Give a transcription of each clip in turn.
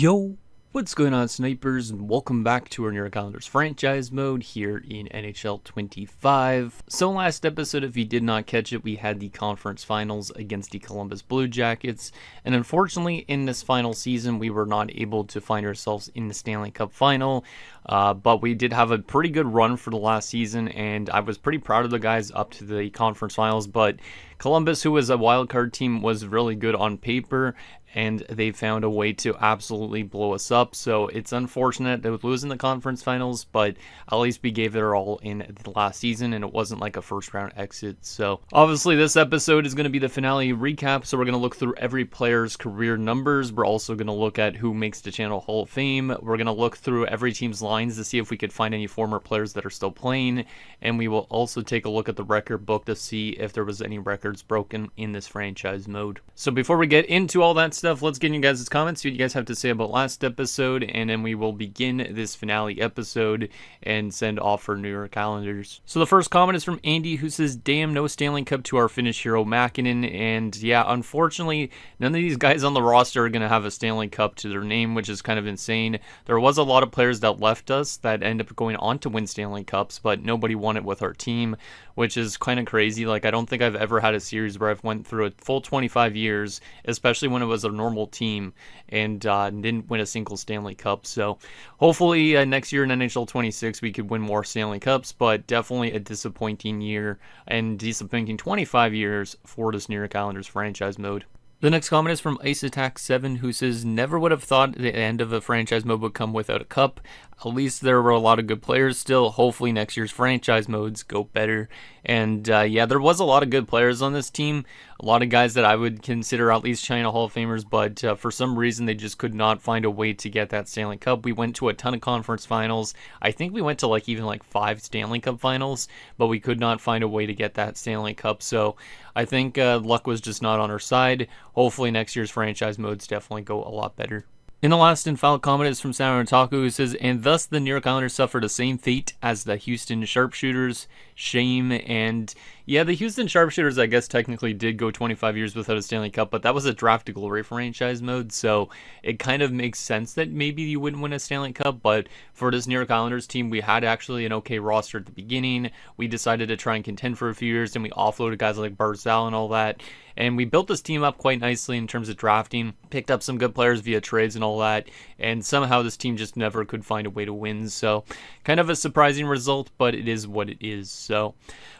Yo, what's going on, snipers, and welcome back to our Near Calendars franchise mode here in NHL 25. So last episode, if you did not catch it, we had the conference finals against the Columbus Blue Jackets, and unfortunately in this final season we were not able to find ourselves in the Stanley Cup final, but we did have a pretty good run for the last season, and I was pretty proud of the guys up to the conference finals. But Columbus, who was a wildcard team, was really good on paper, and they found a way to absolutely blow us up. So it's unfortunate that we lose in the conference finals, but at least we gave it our all in the last season, and it wasn't like a first round exit. So obviously this episode is going to be the finale recap, so we're going to look through every player's career numbers. We're also going to look at who makes the Channel Hall of Fame. We're going to look through every team's lines to see if we could find any former players that are still playing, and we will also take a look at the record book to see if there was any records broken in this franchise mode. So before we get into all that stuff, let's get in you guys' comments, see what you guys have to say about last episode, and then we will begin this finale episode and send off for New York calendars. So the first comment is from Andy, who says, "Damn, no Stanley Cup to our Finnish hero Mäkinen." And yeah, unfortunately, none of these guys on the roster are going to have a Stanley Cup to their name, which is kind of insane. There was a lot of players that left us that ended up going on to win Stanley Cups, but nobody won it with our team, which is kind of crazy. Like, I don't think I've ever had a series where I've went through a full 25 years, especially when it was a normal team, and didn't win a single Stanley Cup. So hopefully next year in NHL 26 we could win more Stanley Cups, but definitely a disappointing year and disappointing 25 years for this New York Islanders franchise mode. The next comment is from Ice Attack 7, who says, "Never would have thought the end of a franchise mode would come without a cup. At least there were a lot of good players still. Hopefully next year's franchise modes go better." And yeah, there was a lot of good players on this team. A lot of guys that I would consider at least China Hall of Famers, but for some reason they just could not find a way to get that Stanley Cup. We went to a ton of conference finals. I think we went to even 5 Stanley Cup finals, but we could not find a way to get that Stanley Cup. So I think luck was just not on our side. Hopefully next year's franchise modes definitely go a lot better. In the last and final comment is from Samurai Otaku, who says, "And thus the New York Islanders suffered the same fate as the Houston Sharpshooters. Shame." And yeah, the Houston Sharpshooters, I guess, technically did go 25 years without a Stanley Cup, but that was a draft to glory franchise mode, so it kind of makes sense that maybe you wouldn't win a Stanley Cup. But for this New York Islanders team, we had actually an okay roster at the beginning. We decided to try and contend for a few years, and we offloaded guys like Barzal and all that. And we built this team up quite nicely in terms of drafting, picked up some good players via trades and all that, and somehow this team just never could find a way to win. So kind of a surprising result, but it is what it is. So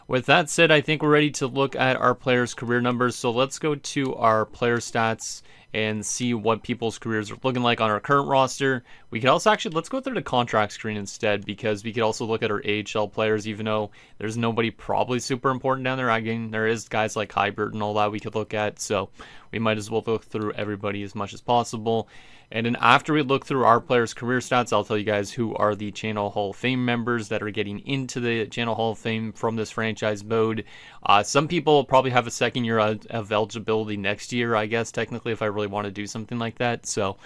with that said, I think we're ready to look at our players' career numbers. So let's go to our player stats and see what people's careers are looking like on our current roster. We could also let's go through the contract screen instead, because we could also look at our AHL players, even though there's nobody probably super important down there. Again, there is guys like Hybert and all that we could look at, so we might as well look through everybody as much as possible. And then after we look through our players' career stats, I'll tell you guys who are the Channel Hall of Fame members that are getting into the Channel Hall of Fame from this franchise mode. Some people will probably have a second year of eligibility next year, I guess, technically, if I really want to do something like that. So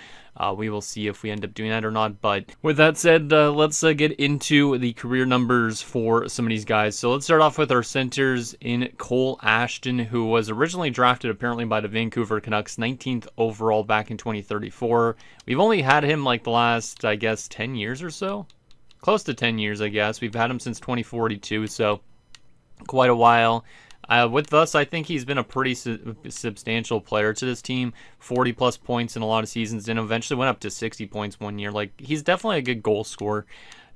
we will see if we end up doing that or not. But with that said, let's get into the career numbers for some of these guys. So let's start off with our centers in Cole Ashton, who was originally drafted apparently by the Vancouver Canucks 19th overall back in 2034. We've only had him the last, I guess, 10 years or so. Close to 10 years, I guess. We've had him since 2042, so quite a while. With us, I think he's been a pretty substantial player to this team. 40 plus points in a lot of seasons, and eventually went up to 60 points one year. He's definitely a good goal scorer,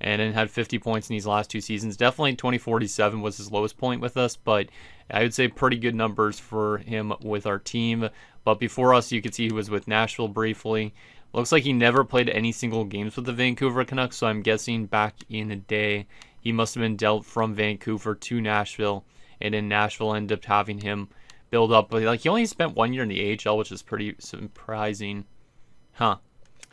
and then had 50 points in these last 2 seasons. Definitely 2047 was his lowest point with us, but I would say pretty good numbers for him with our team. But before us, you could see he was with Nashville briefly. Looks like he never played any single games with the Vancouver Canucks, so I'm guessing back in the day he must have been dealt from Vancouver to Nashville, and in Nashville ended up having him build up. But he only spent 1 year in the AHL, which is pretty surprising. Huh.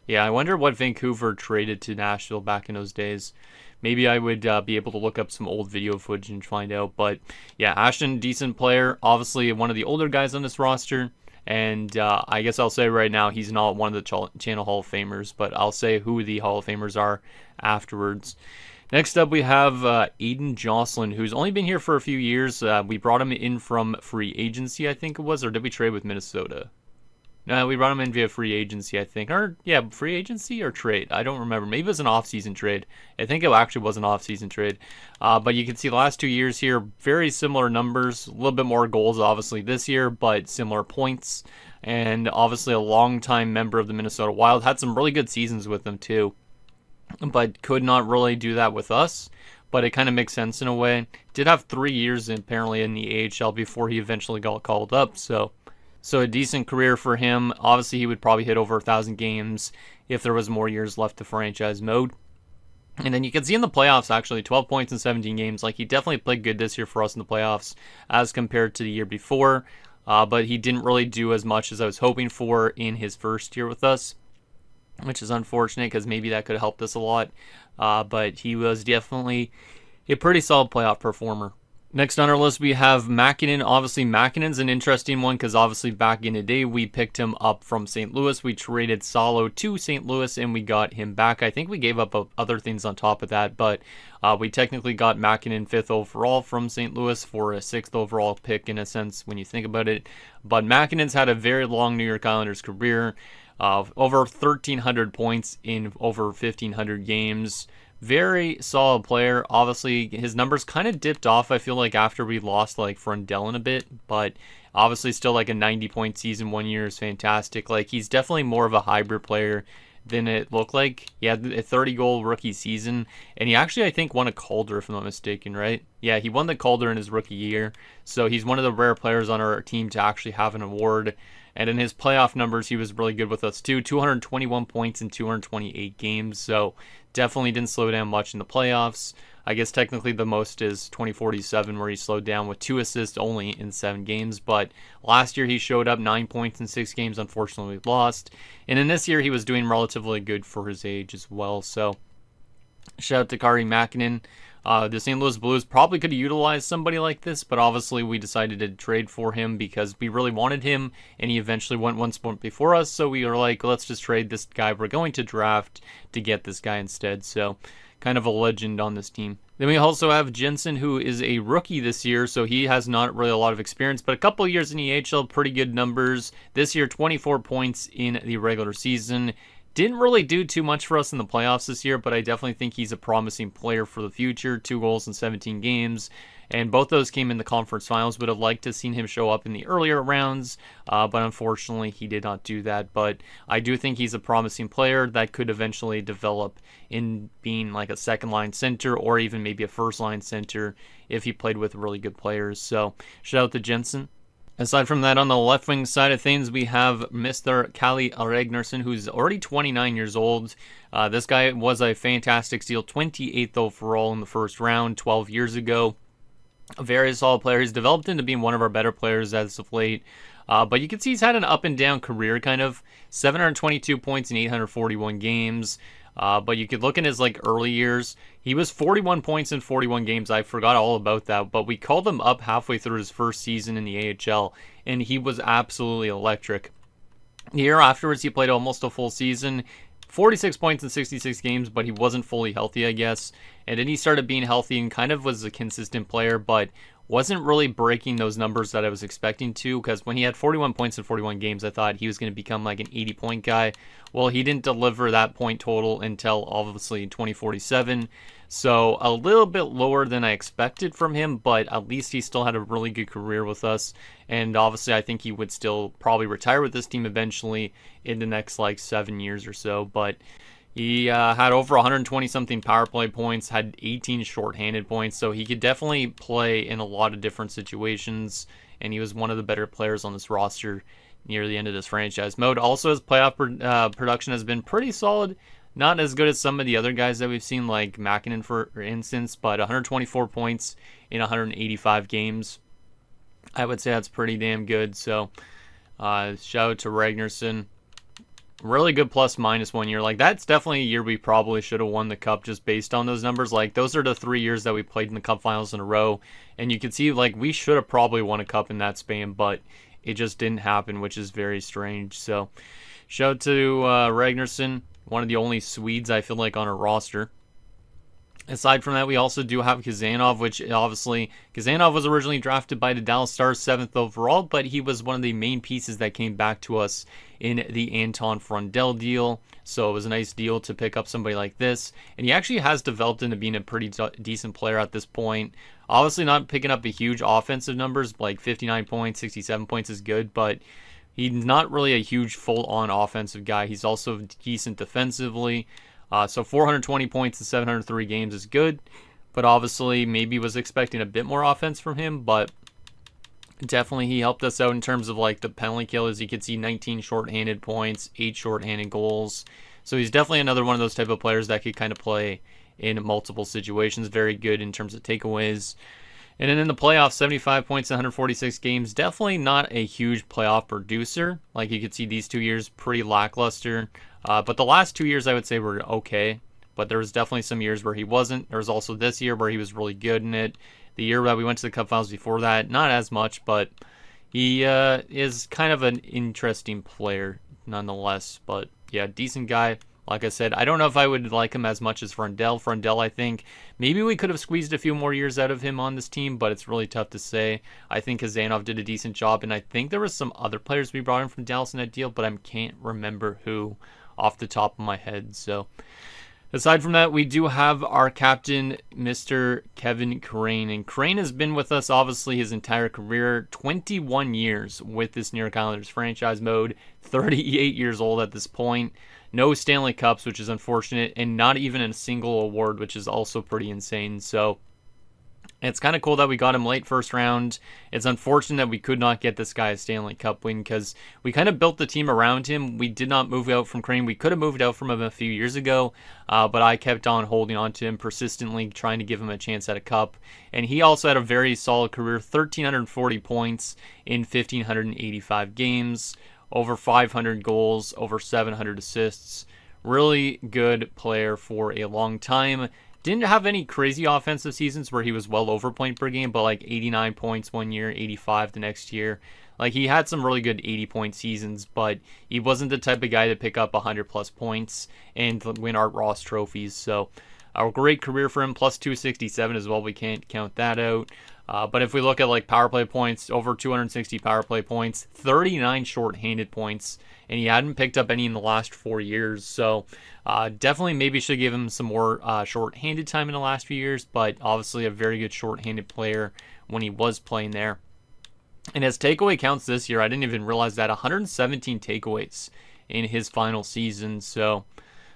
Yeah, I wonder what Vancouver traded to Nashville back in those days. Maybe I would be able to look up some old video footage and find out. But yeah, Ashton, decent player. Obviously one of the older guys on this roster. And I guess I'll say right now he's not one of the Channel Hall of Famers, but I'll say who the Hall of Famers are afterwards. Next up, we have Aiden Jocelyn, who's only been here for a few years. We brought him in from free agency, I think it was, or did we trade with Minnesota? No, we brought him in via free agency, I think. Or, yeah, free agency or trade. I don't remember. Maybe it was an off-season trade. I think it actually was an off-season trade. But you can see the last 2 years here, very similar numbers. A little bit more goals, obviously, this year, but similar points. And obviously a long-time member of the Minnesota Wild. Had some really good seasons with them, too. But could not really do that with us. But it kind of makes sense in a way. Did have 3 years, apparently, in the AHL before he eventually got called up, so a decent career for him. Obviously, he would probably hit over 1,000 games if there was more years left to franchise mode. And then you can see in the playoffs, actually, 12 points in 17 games. Like, he definitely played good this year for us in the playoffs as compared to the year before. But he didn't really do as much as I was hoping for in his first year with us, which is unfortunate because maybe that could have helped us a lot. But he was definitely a pretty solid playoff performer. Next on our list, we have Mäkinen. Obviously, Mäkinen's an interesting one because obviously back in the day, we picked him up from St. Louis. We traded Salo to St. Louis, and we got him back. I think we gave up other things on top of that, but we technically got Mäkinen 5th overall from St. Louis for a 6th overall pick in a sense when you think about it. But Mäkinen's had a very long New York Islanders career, over 1,300 points in over 1,500 games. Very solid player. Obviously, his numbers kind of dipped off, I feel like, after we lost, like, Frundellen a bit. But obviously still, like, a 90-point season 1 year is fantastic. Like, he's definitely more of a hybrid player than it looked like. He had a 30-goal rookie season. And he actually, I think, won a Calder, if I'm not mistaken, right? Yeah, he won the Calder in his rookie year. So he's one of the rare players on our team to actually have an award. And in his playoff numbers, he was really good with us too. 221 points in 228 games. So definitely didn't slow down much in the playoffs. I guess technically the most is 2047 where he slowed down with 2 assists only in 7 games. But last year he showed up 9 points in 6 games. Unfortunately, we lost. And in this year he was doing relatively good for his age as well. So shout out to Kari Mäkinen. The St. Louis Blues probably could have utilized somebody like this, but obviously we decided to trade for him because we really wanted him, and he eventually went one spot before us, so we were like, let's just trade this guy we're going to draft to get this guy instead. So kind of a legend on this team. Then we also have Jensen, who is a rookie this year, so he has not really a lot of experience, but a couple years in the AHL, pretty good numbers. This year, 24 points in the regular season. Didn't really do too much for us in the playoffs this year, but I definitely think he's a promising player for the future. 2 goals in 17 games, and both those came in the conference finals. Would have liked to have seen him show up in the earlier rounds, but unfortunately he did not do that. But I do think he's a promising player that could eventually develop in being like a second-line center or even maybe a first-line center if he played with really good players. So shout out to Jensen. Aside from that, on the left wing side of things, we have Mr. Kalle Ragnarsson, who's already 29 years old. This guy was a fantastic steal, 28th overall in the first round 12 years ago. A very solid player. He's developed into being one of our better players as of late. But you can see he's had an up and down career, kind of. 722 points in 841 games. But you could look in his early years. He was 41 points in 41 games. I forgot all about that. But we called him up halfway through his first season in the AHL, and he was absolutely electric. The year afterwards, he played almost a full season. 46 points in 66 games, but he wasn't fully healthy, I guess. And then he started being healthy and kind of was a consistent player, but wasn't really breaking those numbers that I was expecting to, because when he had 41 points in 41 games, I thought he was going to become like an 80-point guy. Well, he didn't deliver that point total until obviously 2047, so a little bit lower than I expected from him, but at least he still had a really good career with us, and obviously I think he would still probably retire with this team eventually in the next 7 years or so, but he had over 120-something power play points, had 18 shorthanded points, so he could definitely play in a lot of different situations, and he was one of the better players on this roster near the end of this franchise mode. Also, his playoff production has been pretty solid. Not as good as some of the other guys that we've seen, like Mäkinen, for instance, but 124 points in 185 games. I would say that's pretty damn good, so shout out to Ragnarsson. Really good plus-minus 1 year. That's definitely a year we probably should have won the cup just based on those numbers. Those are the 3 years that we played in the cup finals in a row. And you can see, we should have probably won a cup in that span, but it just didn't happen, which is very strange. So, shout out to Ragnarsson, one of the only Swedes I feel like on our roster. Aside from that, we also do have Kazanov, which obviously Kazanov was originally drafted by the Dallas Stars 7th overall, but he was one of the main pieces that came back to us in the Anton Frundell deal. So it was a nice deal to pick up somebody like this. And he actually has developed into being a pretty decent player at this point. Obviously not picking up the huge offensive numbers, like 59 points, 67 points is good, but he's not really a huge full-on offensive guy. He's also decent defensively. So 420 points in 703 games is good, but obviously maybe was expecting a bit more offense from him, but definitely he helped us out in terms of like the penalty kill. As you can see, 19 shorthanded points, 8 shorthanded goals. So he's definitely another one of those type of players that could kind of play in multiple situations. Very good in terms of takeaways. And then in the playoffs, 75 points in 146 games. Definitely not a huge playoff producer. Like you could see these 2 years pretty lackluster. But the last 2 years I would say were okay. But there was definitely some years where he wasn't. There was also this year where he was really good in it. The year that we went to the Cup Finals before that, not as much, but he is kind of an interesting player nonetheless. But yeah, decent guy. Like I said, I don't know if I would like him as much as Frundell. Frundell, I think, maybe we could have squeezed a few more years out of him on this team, but it's really tough to say. I think Kazanov did a decent job, and I think there was some other players we brought in from Dallas in that deal, but I can't remember who off the top of my head. So aside from that, we do have our captain, Mr. Kevin Crane. And Crane has been with us, obviously, his entire career. 21 years with this New York Islanders franchise mode. 38 years old at this point. No Stanley Cups, which is unfortunate. And not even a single award, which is also pretty insane. So it's kind of cool that we got him late first round. It's unfortunate that we could not get this guy a Stanley Cup win because we kind of built the team around him. We did not move out from Crane. We could have moved out from him a few years ago, but I kept on holding on to him persistently, trying to give him a chance at a cup. And he also had a very solid career, 1,340 points in 1,585 games, over 500 goals, over 700 assists. Really good player for a long time. Didn't have any crazy offensive seasons where he was well over point per game, but like 89 points one year, 85 the next year. Like he had some really good 80-point seasons, but he wasn't the type of guy to pick up 100-plus points and win Art Ross trophies. So a great career for him, plus 267 as well. We can't count that out. But if we look at like power play points, over 260 power play points, 39 shorthanded points, and he hadn't picked up any in the last 4 years. So definitely maybe should give him some more shorthanded time in the last few years, but obviously a very good shorthanded player when he was playing there. And his takeaway counts this year, I didn't even realize that, 117 takeaways in his final season. So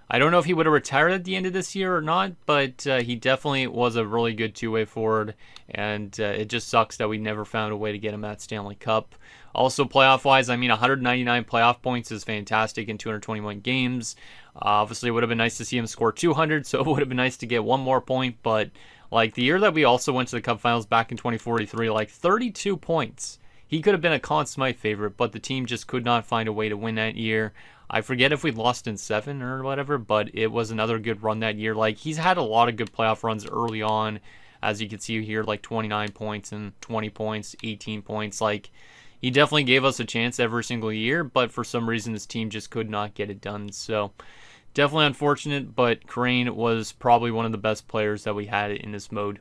I don't know if he would have retired at the end of this year or not, but he definitely was a really good two-way forward, and it just sucks that we never found a way to get him that Stanley Cup. Also, playoff-wise, I mean, 199 playoff points is fantastic in 221 games. Obviously, it would have been nice to see him score 200, so it would have been nice to get one more point, but like the year that we also went to the Cup Finals back in 2043, like 32 points. He could have been a Conn Smythe favorite, but the team just could not find a way to win that year. I forget if we lost in 7 or whatever, but it was another good run that year. Like, he's had a lot of good playoff runs early on, as you can see here, like 29 points and 20 points, 18 points. Like, he definitely gave us a chance every single year, but for some reason this team just could not get it done. So, definitely unfortunate, but Crane was probably one of the best players that we had in this mode.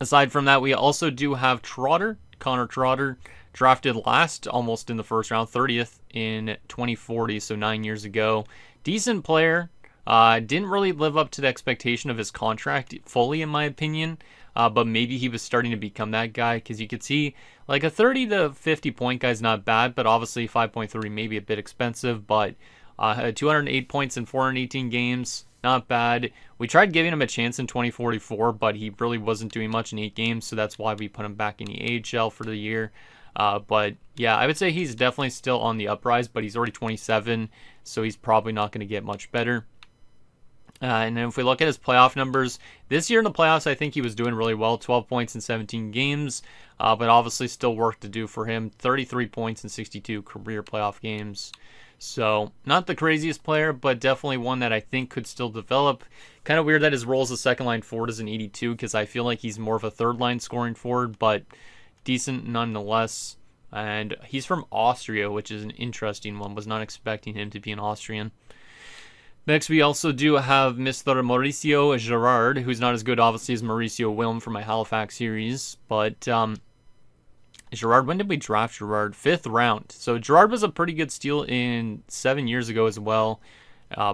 Aside from that, we also do have Trotter, Connor Trotter, drafted last almost in the first round, 30th in 2040, so 9 years ago. Decent player. Didn't really live up to the expectation of his contract fully, in my opinion. But maybe he was starting to become that guy, because you could see like a 30 to 50 point guy is not bad, but obviously 5.3 maybe a bit expensive. But 208 points in 418 games, not bad. We tried giving him a chance in 2044, but he really wasn't doing much in 8 games, so that's why we put him back in the AHL for the year. But yeah, I would say he's definitely still on the uprise, but he's already 27, so he's probably not going to get much better. And then if we look at his playoff numbers, this year in the playoffs, I think he was doing really well, 12 points in 17 games, but obviously still work to do for him, 33 points in 62 career playoff games. So not the craziest player, but definitely one that I think could still develop. Kind of weird that his role as a second line forward is an 82, because I feel like he's more of a third line scoring forward, but decent nonetheless. And he's from Austria, which is an interesting one. Was not expecting him to be an Austrian. Next, we also do have Mr. Mauricio Girard, who's not as good, obviously, as Mauricio Wilm from my Halifax series. But Girard, when did we draft Girard? 5th round. So Girard was a pretty good steal 7 years ago as well,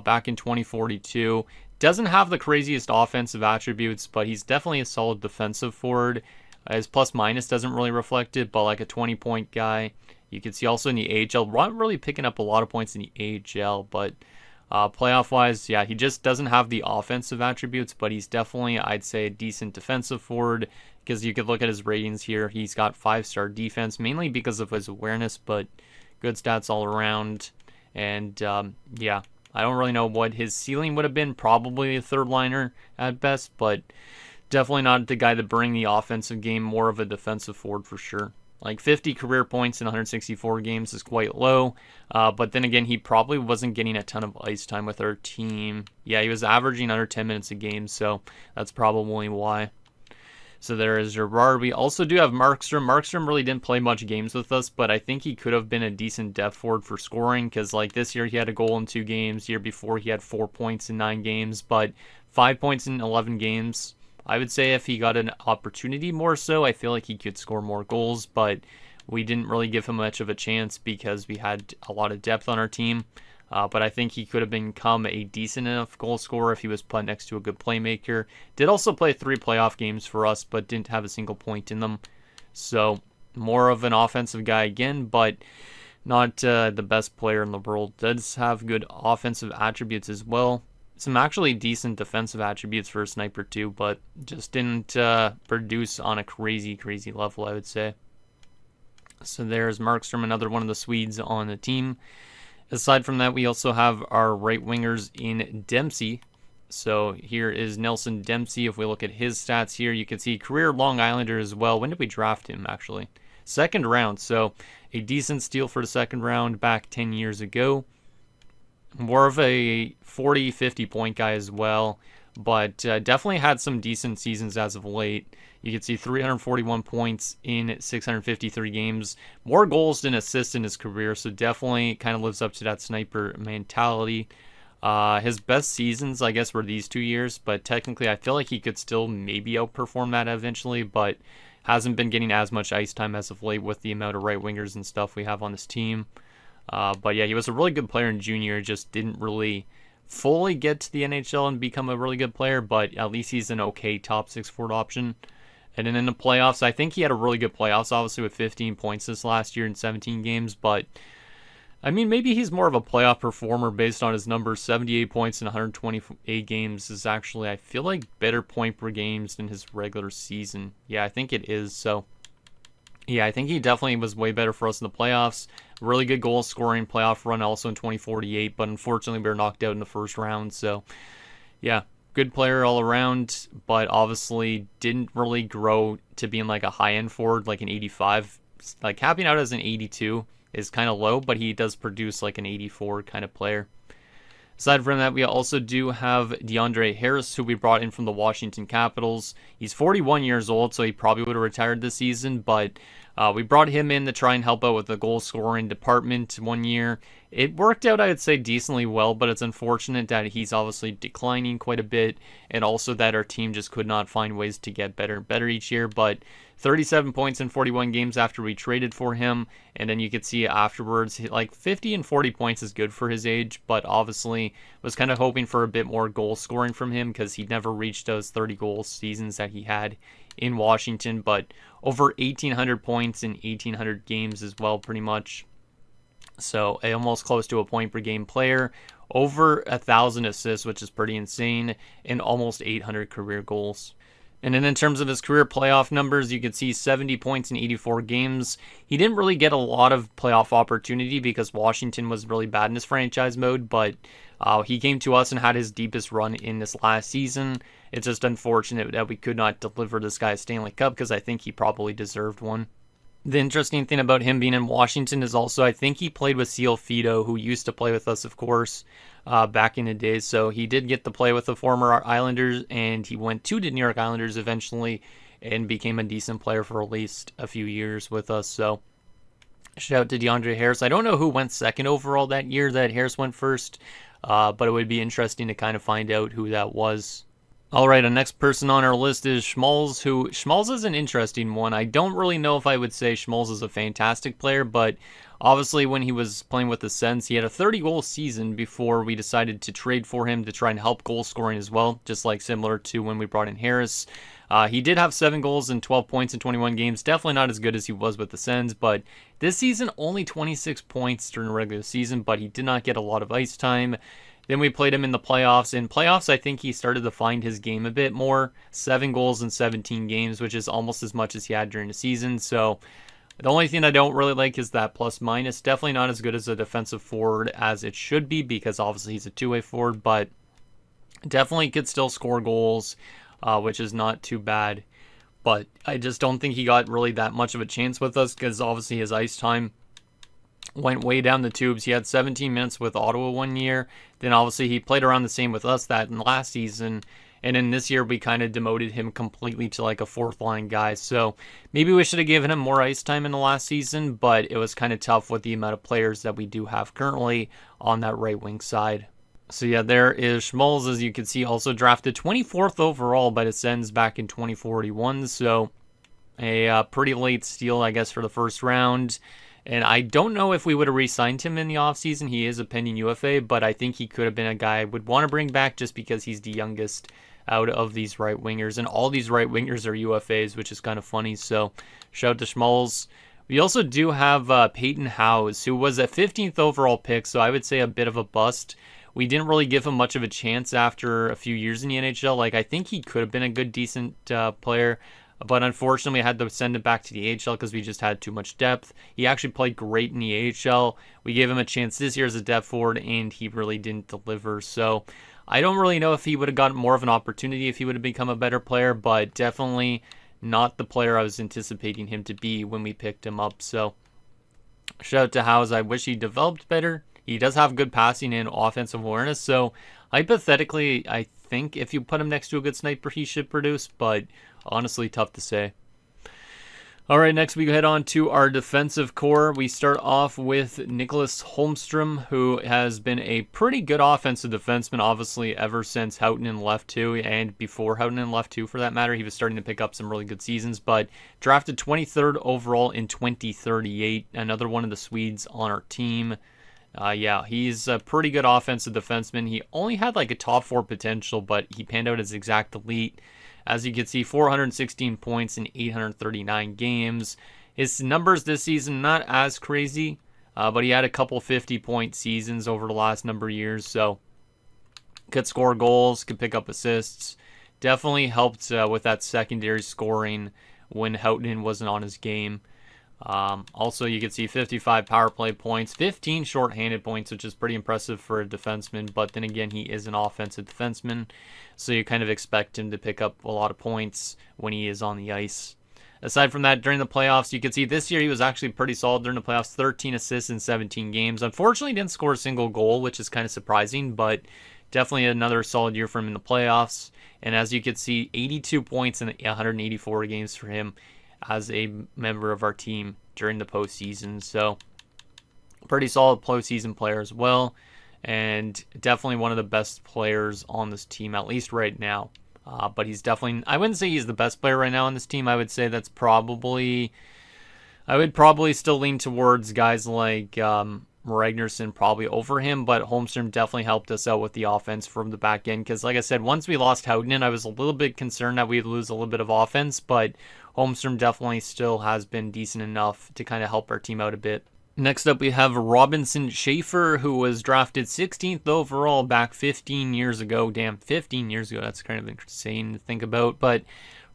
back in 2042. Doesn't have the craziest offensive attributes, but he's definitely a solid defensive forward. His plus minus doesn't really reflect it, but like a 20-point guy. You can see also in the AHL, not really picking up a lot of points in the AHL, but playoff-wise, yeah, he just doesn't have the offensive attributes, but he's definitely, I'd say, a decent defensive forward, because you could look at his ratings here. He's got 5-star defense, mainly because of his awareness, but good stats all around. And, yeah, I don't really know what his ceiling would have been, probably a third liner at best, but definitely not the guy to bring the offensive game, more of a defensive forward for sure. Like 50 career points in 164 games is quite low, but then again, he probably wasn't getting a ton of ice time with our team. Yeah, he was averaging under 10 minutes a game, so that's probably why. So there is Girard. We also do have Markstrom. Markstrom really didn't play much games with us, but I think he could have been a decent depth forward for scoring, because like this year he had a goal in 2 games. The year before he had 4 points in 9 games, but 5 points in 11 games. I would say if he got an opportunity more so, I feel like he could score more goals, but we didn't really give him much of a chance because we had a lot of depth on our team. But I think he could have become a decent enough goal scorer if he was put next to a good playmaker. Did also play 3 playoff games for us, but didn't have a single point in them. So more of an offensive guy again, but not the best player in the world. Does have good offensive attributes as well. Some actually decent defensive attributes for a sniper too, but just didn't produce on a crazy level, I would say. So there's Markstrom, another one of the Swedes on the team. Aside from that, we also have our right wingers in Dempsey. So here is Nelson Dempsey. If we look at his stats here, you can see career Long Islander as well. When did we draft him, actually? 2nd round, so a decent steal for the 2nd round back 10 years ago. More of a 40, 50 point guy as well, but definitely had some decent seasons as of late. You can see 341 points in 653 games, more goals than assists in his career, so definitely kind of lives up to that sniper mentality. His best seasons, I guess, were these 2 years, but technically I feel like he could still maybe outperform that eventually, but hasn't been getting as much ice time as of late with the amount of right wingers and stuff we have on this team. But yeah, he was a really good player in junior, just didn't really fully get to the NHL and become a really good player, but at least he's an okay top 6 forward option. And then in the playoffs, I think he had a really good playoffs, obviously with 15 points this last year in 17 games, but I mean, maybe he's more of a playoff performer based on his numbers. 78 points in 128 games is actually, I feel like, better point per games than his regular season. Yeah, I think it is, so yeah, I think he definitely was way better for us in the playoffs. Really good goal scoring playoff run also in 2048, but unfortunately we were knocked out in the 1st round. So, yeah, good player all around, but obviously didn't really grow to being like a high-end forward, like an 85. Like capping out as an 82 is kind of low, but he does produce like an 84 kind of player. Aside from that, we also do have DeAndre Harris, who we brought in from the Washington Capitals. He's 41 years old, so he probably would have retired this season, but we brought him in to try and help out with the goal scoring department 1 year. It worked out, I would say, decently well, but it's unfortunate that he's obviously declining quite a bit, and also that our team just could not find ways to get better and better each year. But 37 points in 41 games after we traded for him, and then you could see afterwards, like 50 and 40 points is good for his age, but obviously was kind of hoping for a bit more goal scoring from him because he never reached those 30 goal seasons that he had in Washington, but over 1,800 points in 1,800 games as well, pretty much. So almost close to a point per game player, over 1,000 assists, which is pretty insane, and almost 800 career goals. And then in terms of his career playoff numbers, you can see 70 points in 84 games. He didn't really get a lot of playoff opportunity because Washington was really bad in his franchise mode, but he came to us and had his deepest run in this last season. It's just unfortunate that we could not deliver this guy a Stanley Cup because I think he probably deserved one. The interesting thing about him being in Washington is also I think he played with Seal Fido, who used to play with us, of course, back in the days. So he did get to play with the former Islanders, and he went to the New York Islanders eventually and became a decent player for at least a few years with us. So shout out to DeAndre Harris. I don't know who went second overall that year that Harris went first. but it would be interesting to kind of find out who that was. All right, the next person on our list is Schmalz, who Schmalz is an interesting one. I don't really know if I would say Schmalz is a fantastic player, but obviously when he was playing with the Sens, he had a 30-goal season before we decided to trade for him to try and help goal scoring as well, just like similar to when we brought in Harris. He did have 7 goals and 12 points in 21 games. Definitely not as good as he was with the Sens, but this season only 26 points during the regular season, but he did not get a lot of ice time. Then we played him in the playoffs. In playoffs, I think he started to find his game a bit more. 7 goals in 17 games, which is almost as much as he had during the season. So the only thing I don't really like is that plus minus. Definitely not as good as a defensive forward as it should be, because obviously he's a two-way forward, but definitely could still score goals, which is not too bad. But I just don't think he got really that much of a chance with us, because obviously his ice time went way down the tubes. He had 17 minutes with Ottawa one year. Then obviously he played around the same with us that in last season. And in this year, we kind of demoted him completely to like a fourth line guy. So maybe we should have given him more ice time in the last season, but it was kind of tough with the amount of players that we do have currently on that right wing side. So yeah, there is Schmalz, as you can see, also drafted 24th overall by the Sens back in 2041. So a pretty late steal, I guess, for the first round. And I don't know if we would have re-signed him in the offseason. He is a pending UFA, but I think he could have been a guy I would want to bring back just because he's the youngest out of these right wingers. And all these right wingers are UFAs, which is kind of funny. So shout out to Schmalz. We also do have Peyton Howes, who was a 15th overall pick, so I would say a bit of a bust. We didn't really give him much of a chance after a few years in the NHL. Like, I think he could have been a good, decent player. But unfortunately, I had to send him back to the AHL because we just had too much depth. He actually played great in the AHL. We gave him a chance this year as a depth forward, and he really didn't deliver. So I don't really know if he would have gotten more of an opportunity if he would have become a better player, but definitely not the player I was anticipating him to be when we picked him up. So shout out to Howes. I wish he developed better. He does have good passing and offensive awareness. So hypothetically, I think if you put him next to a good sniper, he should produce, but honestly, tough to say. All right, next we head on to our defensive core. We start off with Nicholas Holmstrom, who has been a pretty good offensive defenseman, obviously, ever since Houghton left too, and before Houghton left too, for that matter. He was starting to pick up some really good seasons, but drafted 23rd overall in 2038, another one of the Swedes on our team. Yeah, he's a pretty good offensive defenseman. He only had like a top 4 potential, but he panned out as exact elite. As you can see, 416 points in 839 games. His numbers this season, not as crazy, but he had a couple 50-point seasons over the last number of years, so could score goals, could pick up assists. Definitely helped with that secondary scoring when Houghton wasn't on his game. Also, you can see 55 power play points, 15 shorthanded points, which is pretty impressive for a defenseman. But then again, he is an offensive defenseman, so you kind of expect him to pick up a lot of points when he is on the ice. Aside from that, during the playoffs, you can see this year he was actually pretty solid during the playoffs, 13 assists in 17 games. Unfortunately, didn't score a single goal, which is kind of surprising, but definitely another solid year for him in the playoffs. And as you can see, 82 points in 184 games for him as a member of our team during the postseason. So pretty solid postseason player as well, and definitely one of the best players on this team, at least right now. But he's definitely, I wouldn't say he's the best player right now on this team. I would say that's probably, I would probably still lean towards guys like Ragnarsson probably over him, but Holmstrom definitely helped us out with the offense from the back end, because like I said, once we lost Houghton, I was a little bit concerned that we'd lose a little bit of offense, but Holmstrom definitely still has been decent enough to kind of help our team out a bit. Next up, we have Robinson Schaefer, who was drafted 16th overall back 15 years ago. Damn, 15 years ago. That's kind of insane to think about. But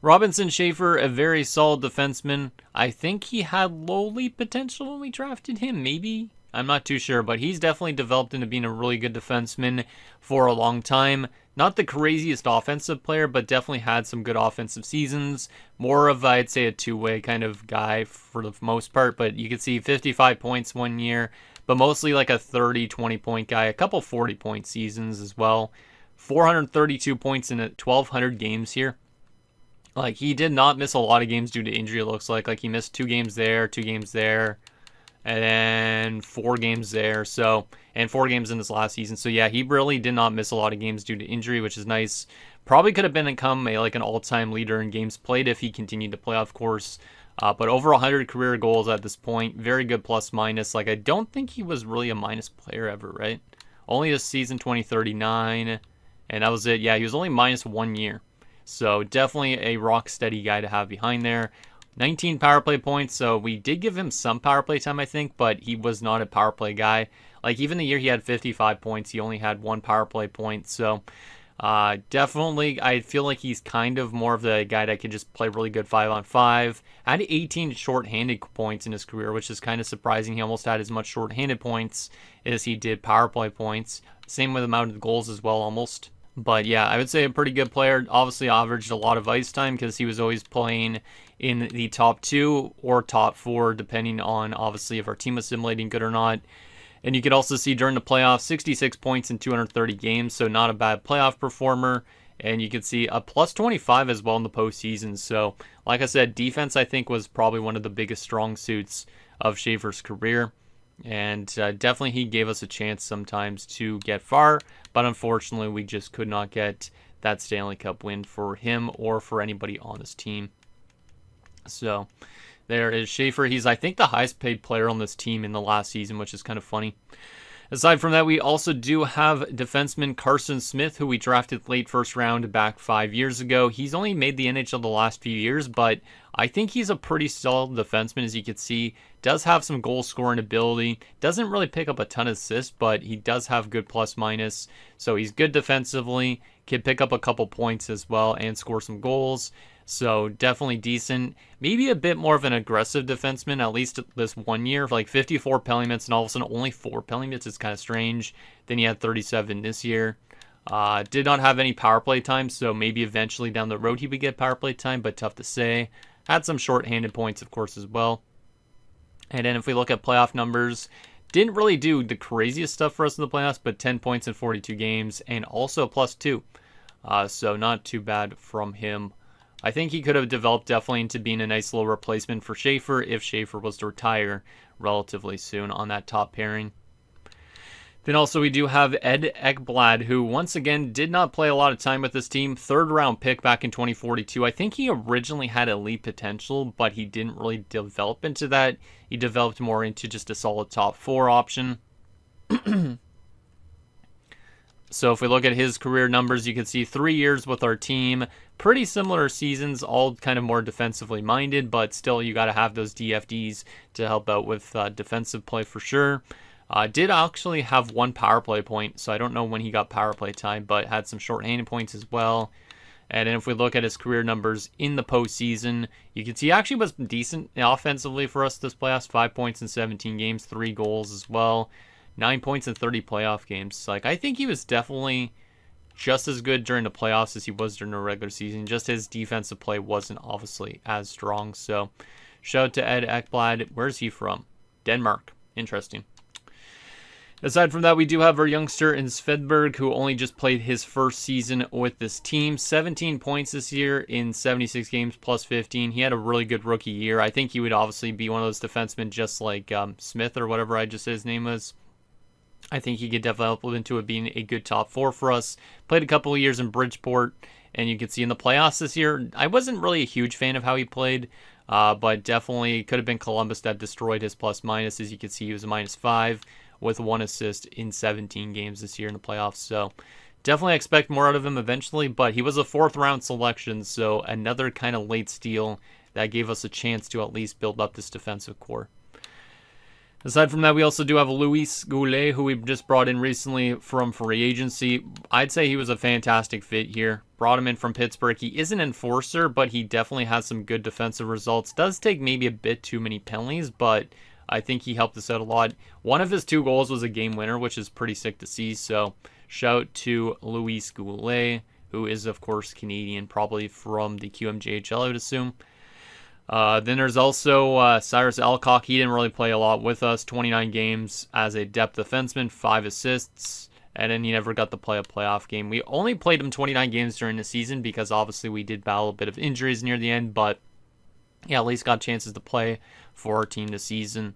Robinson Schaefer, a very solid defenseman. I think he had lowly potential when we drafted him, maybe. I'm not too sure, but he's definitely developed into being a really good defenseman for a long time. Not the craziest offensive player, but definitely had some good offensive seasons. More of, I'd say, a two-way kind of guy for the most part, but you can see 55 points one year, but mostly like a 30, 20-point guy, a couple 40-point seasons as well. 432 points in 1,200 games here. Like, he did not miss a lot of games due to injury, it looks like. Like, he missed 2 games there, 2 games there. and then 4 games there. So, and 4 games in this last season. So yeah, he really did not miss a lot of games due to injury, which is nice. Probably could have become an all-time leader in games played if he continued to play, of course. But over 100 career goals at this point. Very good plus minus. Like, I don't think he was really a minus player ever, right? Only this season 2039, and that was it. Yeah, he was only minus 1 year. So definitely a rock steady guy to have behind there. 19 power play points, so we did give him some power play time, I think, but he was not a power play guy. Like, even the year he had 55 points, he only had 1 power play point. So definitely, I feel like he's kind of more of the guy that can just play really good 5-on-5. Had 18 shorthanded points in his career, which is kind of surprising. He almost had as much shorthanded points as he did power play points. Same with the amount of goals as well, almost. But yeah, I would say a pretty good player. Obviously averaged a lot of ice time because he was always playing in the top 2 or top 4, depending on obviously if our team was simulating good or not. And you could also see during the playoffs, 66 points in 230 games, so not a bad playoff performer. And you can see a plus 25 as well in the postseason. So, like I said, defense I think was probably one of the biggest strong suits of Schaefer's career. And definitely he gave us a chance sometimes to get far, but unfortunately we just could not get that Stanley Cup win for him or for anybody on this team. So there is Schaefer. He's, I think, the highest paid player on this team in the last season, which is kind of funny. Aside from that, we also do have defenseman Carson Smith, who we drafted late first round back 5 years ago. He's only made the NHL the last few years, but I think he's a pretty solid defenseman, as you can see. Does have some goal scoring ability. Doesn't really pick up a ton of assists, but he does have good plus minus. So he's good defensively. Can pick up a couple points as well and score some goals. So definitely decent. Maybe a bit more of an aggressive defenseman, at least this 1 year. Like 54 penalty minutes and all of a sudden only 4 penalty minutes is kind of strange. Then he had 37 this year. Did not have any power play time, so maybe eventually down the road he would get power play time, but tough to say. Had some shorthanded points, of course, as well. And then if we look at playoff numbers, didn't really do the craziest stuff for us in the playoffs, but 10 points in 42 games and also plus 2. So not too bad from him. I think he could have developed definitely into being a nice little replacement for Schaefer if Schaefer was to retire relatively soon on that top pairing. Then also we do have Ed Ekblad, who once again did not play a lot of time with this team. 3rd round pick back in 2042. I think he originally had elite potential, but he didn't really develop into that. He developed more into just a solid top 4 option. So if we look at his career numbers, you can see 3 years with our team. Pretty similar seasons, all kind of more defensively minded, but still you got to have those DFDs to help out with defensive play for sure. Did actually have 1 power play point, so I don't know when he got power play time, but had some shorthanded points as well. And then if we look at his career numbers in the postseason, you can see he actually was decent offensively for us this playoffs. 5 points in 17 games, 3 goals as well. 9 points in 30 playoff games. Like, I think he was definitely just as good during the playoffs as he was during the regular season. Just his defensive play wasn't obviously as strong. So, shout out to Ed Ekblad. Where's he from? Denmark. Interesting. Aside from that, we do have our youngster in Svedberg, who only just played his first season with this team. 17 points this year in 76 games, plus 15. He had a really good rookie year. I think he would obviously be one of those defensemen just like Smith or whatever I just said his name was. I think he could develop into it being a good top 4 for us. Played a couple of years in Bridgeport, and you can see in the playoffs this year, I wasn't really a huge fan of how he played, but definitely could have been Columbus that destroyed his plus minus. As you can see, he was a -5 with 1 assist in 17 games this year in the playoffs. So definitely expect more out of him eventually, but he was a 4th round selection, so another kind of late steal that gave us a chance to at least build up this defensive core. Aside from that, we also do have Luis Goulet, who we just brought in recently from free agency. I'd say he was a fantastic fit here. Brought him in from Pittsburgh. He is an enforcer, but he definitely has some good defensive results. Does take maybe a bit too many penalties, but I think he helped us out a lot. One of his 2 goals was a game winner, which is pretty sick to see. So shout to Luis Goulet, who is, of course, Canadian, probably from the QMJHL, I would assume. Then there's also Cyrus Alcock. He didn't really play a lot with us. 29 games as a depth defenseman, 5 assists, and then he never got to play a playoff game. We only played him 29 games during the season because obviously we did battle a bit of injuries near the end, but yeah, at least got chances to play for our team this season.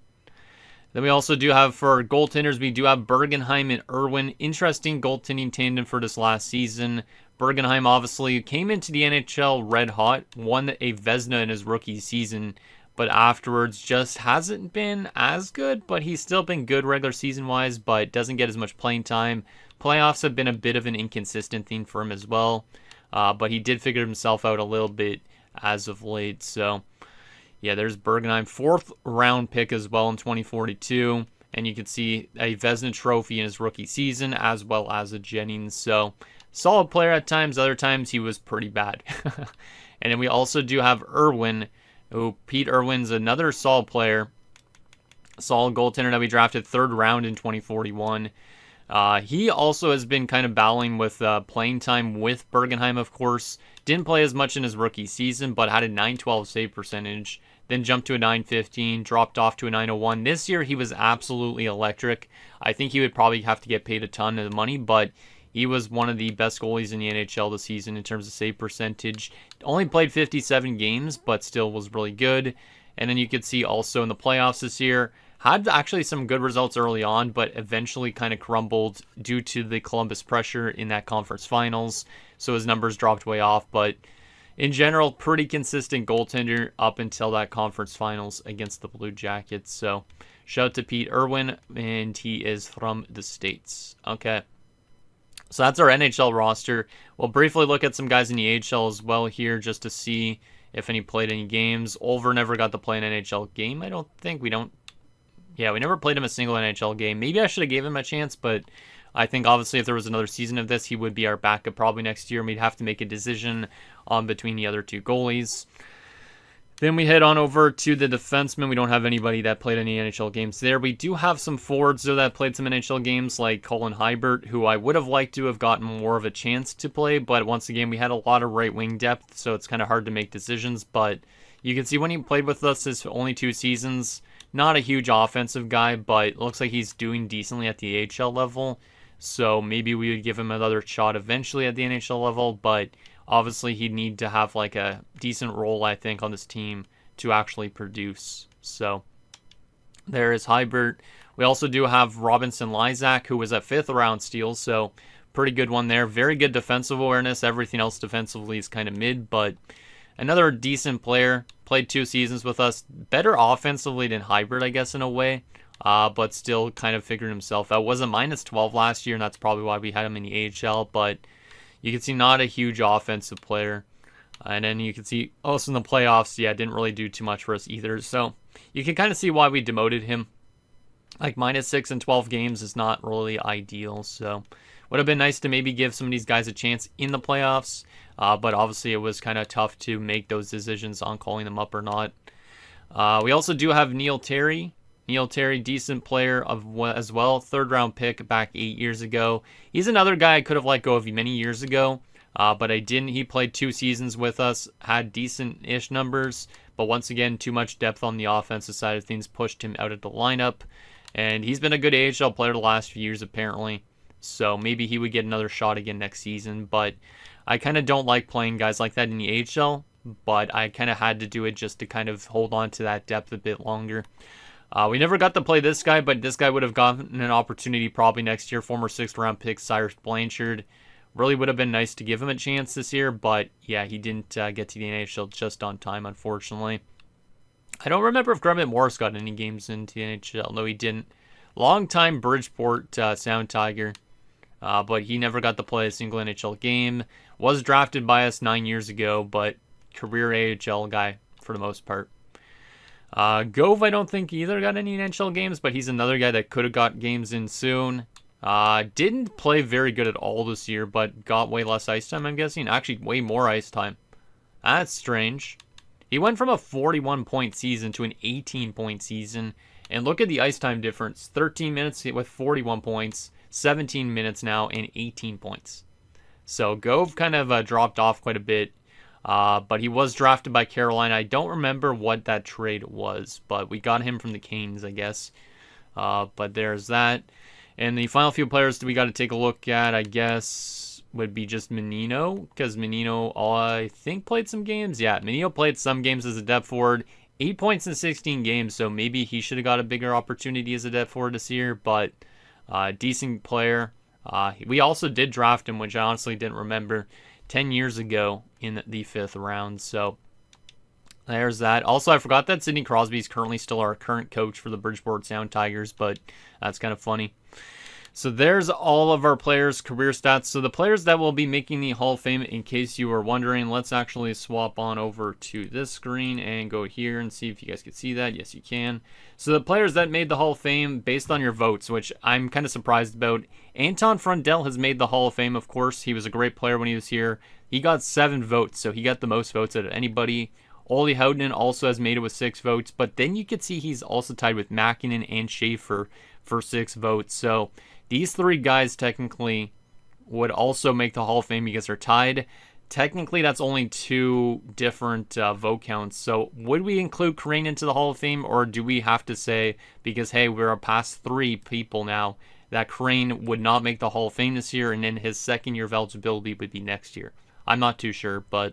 Then we also do have, for goaltenders, we do have Bergenheim and Irwin. Interesting goaltending tandem for this last season. Bergenheim obviously came into the NHL red hot, won a Vezina in his rookie season, but afterwards just hasn't been as good, but he's still been good regular season-wise, but doesn't get as much playing time. Playoffs have been a bit of an inconsistent thing for him as well, but he did figure himself out a little bit as of late, so yeah, there's Bergenheim, 4th round pick as well in 2042, and you can see a Vezina trophy in his rookie season as well as a Jennings, so solid player at times, other times he was pretty bad. And then we also do have Irwin, who Pete Irwin's another solid player, solid goaltender that we drafted 3rd round in 2041. He also has been kind of battling with playing time with Bergenheim, of course. Didn't play as much in his rookie season, but had a .912 save percentage. Then jumped to a .915, dropped off to a .901. This year, he was absolutely electric. I think he would probably have to get paid a ton of money, but he was one of the best goalies in the NHL this season in terms of save percentage. Only played 57 games, but still was really good. And then you could see also in the playoffs this year, had actually some good results early on, but eventually kind of crumbled due to the Columbus pressure in that conference finals. So his numbers dropped way off, but in general, pretty consistent goaltender up until that conference finals against the Blue Jackets. So shout out to Pete Irwin, and he is from the States. Okay. So that's our NHL roster. We'll briefly look at some guys in the AHL as well here just to see if any played any games. Olver never got to play an NHL game. I don't think we never played him a single NHL game. Maybe I should have gave him a chance, but I think obviously if there was another season of this, he would be our backup probably next year, and we'd have to make a decision on between the other two goalies. Then we head on over to the defensemen. We don't have anybody that played any NHL games there. We do have some forwards, though, that played some NHL games, like Colin Hybert, who I would have liked to have gotten more of a chance to play. But once again, we had a lot of right wing depth, so it's kind of hard to make decisions. But you can see when he played with us his only 2 seasons, not a huge offensive guy, but it looks like he's doing decently at the AHL level. So maybe we would give him another shot eventually at the NHL level, but obviously he'd need to have like a decent role, I think, on this team to actually produce. So there is Hybert. We also do have Robinson Lysak, who was at 5th round steal, so pretty good one there. Very good defensive awareness. Everything else defensively is kind of mid, but another decent player. Played 2 seasons with us. Better offensively than Hybert, I guess, in a way. But still kind of figured himself out. Was a -12 last year, and that's probably why we had him in the AHL. But you can see not a huge offensive player. And then you can see also in the playoffs, yeah, didn't really do too much for us either. So you can kind of see why we demoted him. Like -6 in 12 games is not really ideal. So would have been nice to maybe give some of these guys a chance in the playoffs. But obviously it was kind of tough to make those decisions on calling them up or not. We also do have Neil Terry. Neil Terry, decent player as well. 3rd round pick back 8 years ago. He's another guy I could have let go of many years ago, but I didn't. He played 2 seasons with us, had decent-ish numbers, but once again, too much depth on the offensive side of things pushed him out of the lineup. And he's been a good AHL player the last few years, apparently. So maybe he would get another shot again next season, but I kind of don't like playing guys like that in the AHL, but I kind of had to do it just to kind of hold on to that depth a bit longer. We never got to play this guy, but this guy would have gotten an opportunity probably next year. Former 6th round pick Cyrus Blanchard. Really would have been nice to give him a chance this year, but yeah, he didn't get to the NHL just on time, unfortunately. I don't remember if Grummet Morris got any games into the NHL. No, he didn't. Long-time Bridgeport Sound Tiger, but he never got to play a single NHL game. Was drafted by us 9 years ago, but career AHL guy for the most part. Gove, I don't think either got any NHL games, but he's another guy that could have got games in soon. Didn't play very good at all this year, but got way less ice time, I'm guessing. Actually, way more ice time. That's strange. He went from a 41-point season to an 18-point season. And look at the ice time difference. 13 minutes with 41 points. 17 minutes now and 18 points. So Gove kind of dropped off quite a bit. But he was drafted by Carolina. I don't remember what that trade was, but we got him from the Canes, I guess. But there's that. And the final few players that we got to take a look at, I guess, would be just Menino, because Menino, I think, played some games. Yeah, Menino played some games as a depth forward. 8 points in 16 games, so maybe he should have got a bigger opportunity as a depth forward this year, but decent player. We also did draft him, which I honestly didn't remember, 10 years ago in the 5th round, so there's that. Also, I forgot that Sidney Crosby is currently still our current coach for the Bridgeport Sound Tigers, but that's kind of funny. So there's all of our players' career stats. So the players that will be making the Hall of Fame, in case you were wondering, let's actually swap on over to this screen and go here and see if you guys can see that. Yes, you can. So the players that made the Hall of Fame based on your votes, which I'm kind of surprised about. Anton Frundell has made the Hall of Fame, of course. He was a great player when he was here. He got 7 votes, so he got the most votes out of anybody. Olli Houtonen also has made it with 6 votes, but then you can see he's also tied with Mäkinen and Schaefer for 6 votes. So these 3 guys technically would also make the Hall of Fame because they're tied. Technically, that's only 2 different vote counts. So would we include Crane into the Hall of Fame, or do we have to say, because, hey, we're past 3 people now, that Crane would not make the Hall of Fame this year, and then his second year of eligibility would be next year? I'm not too sure, but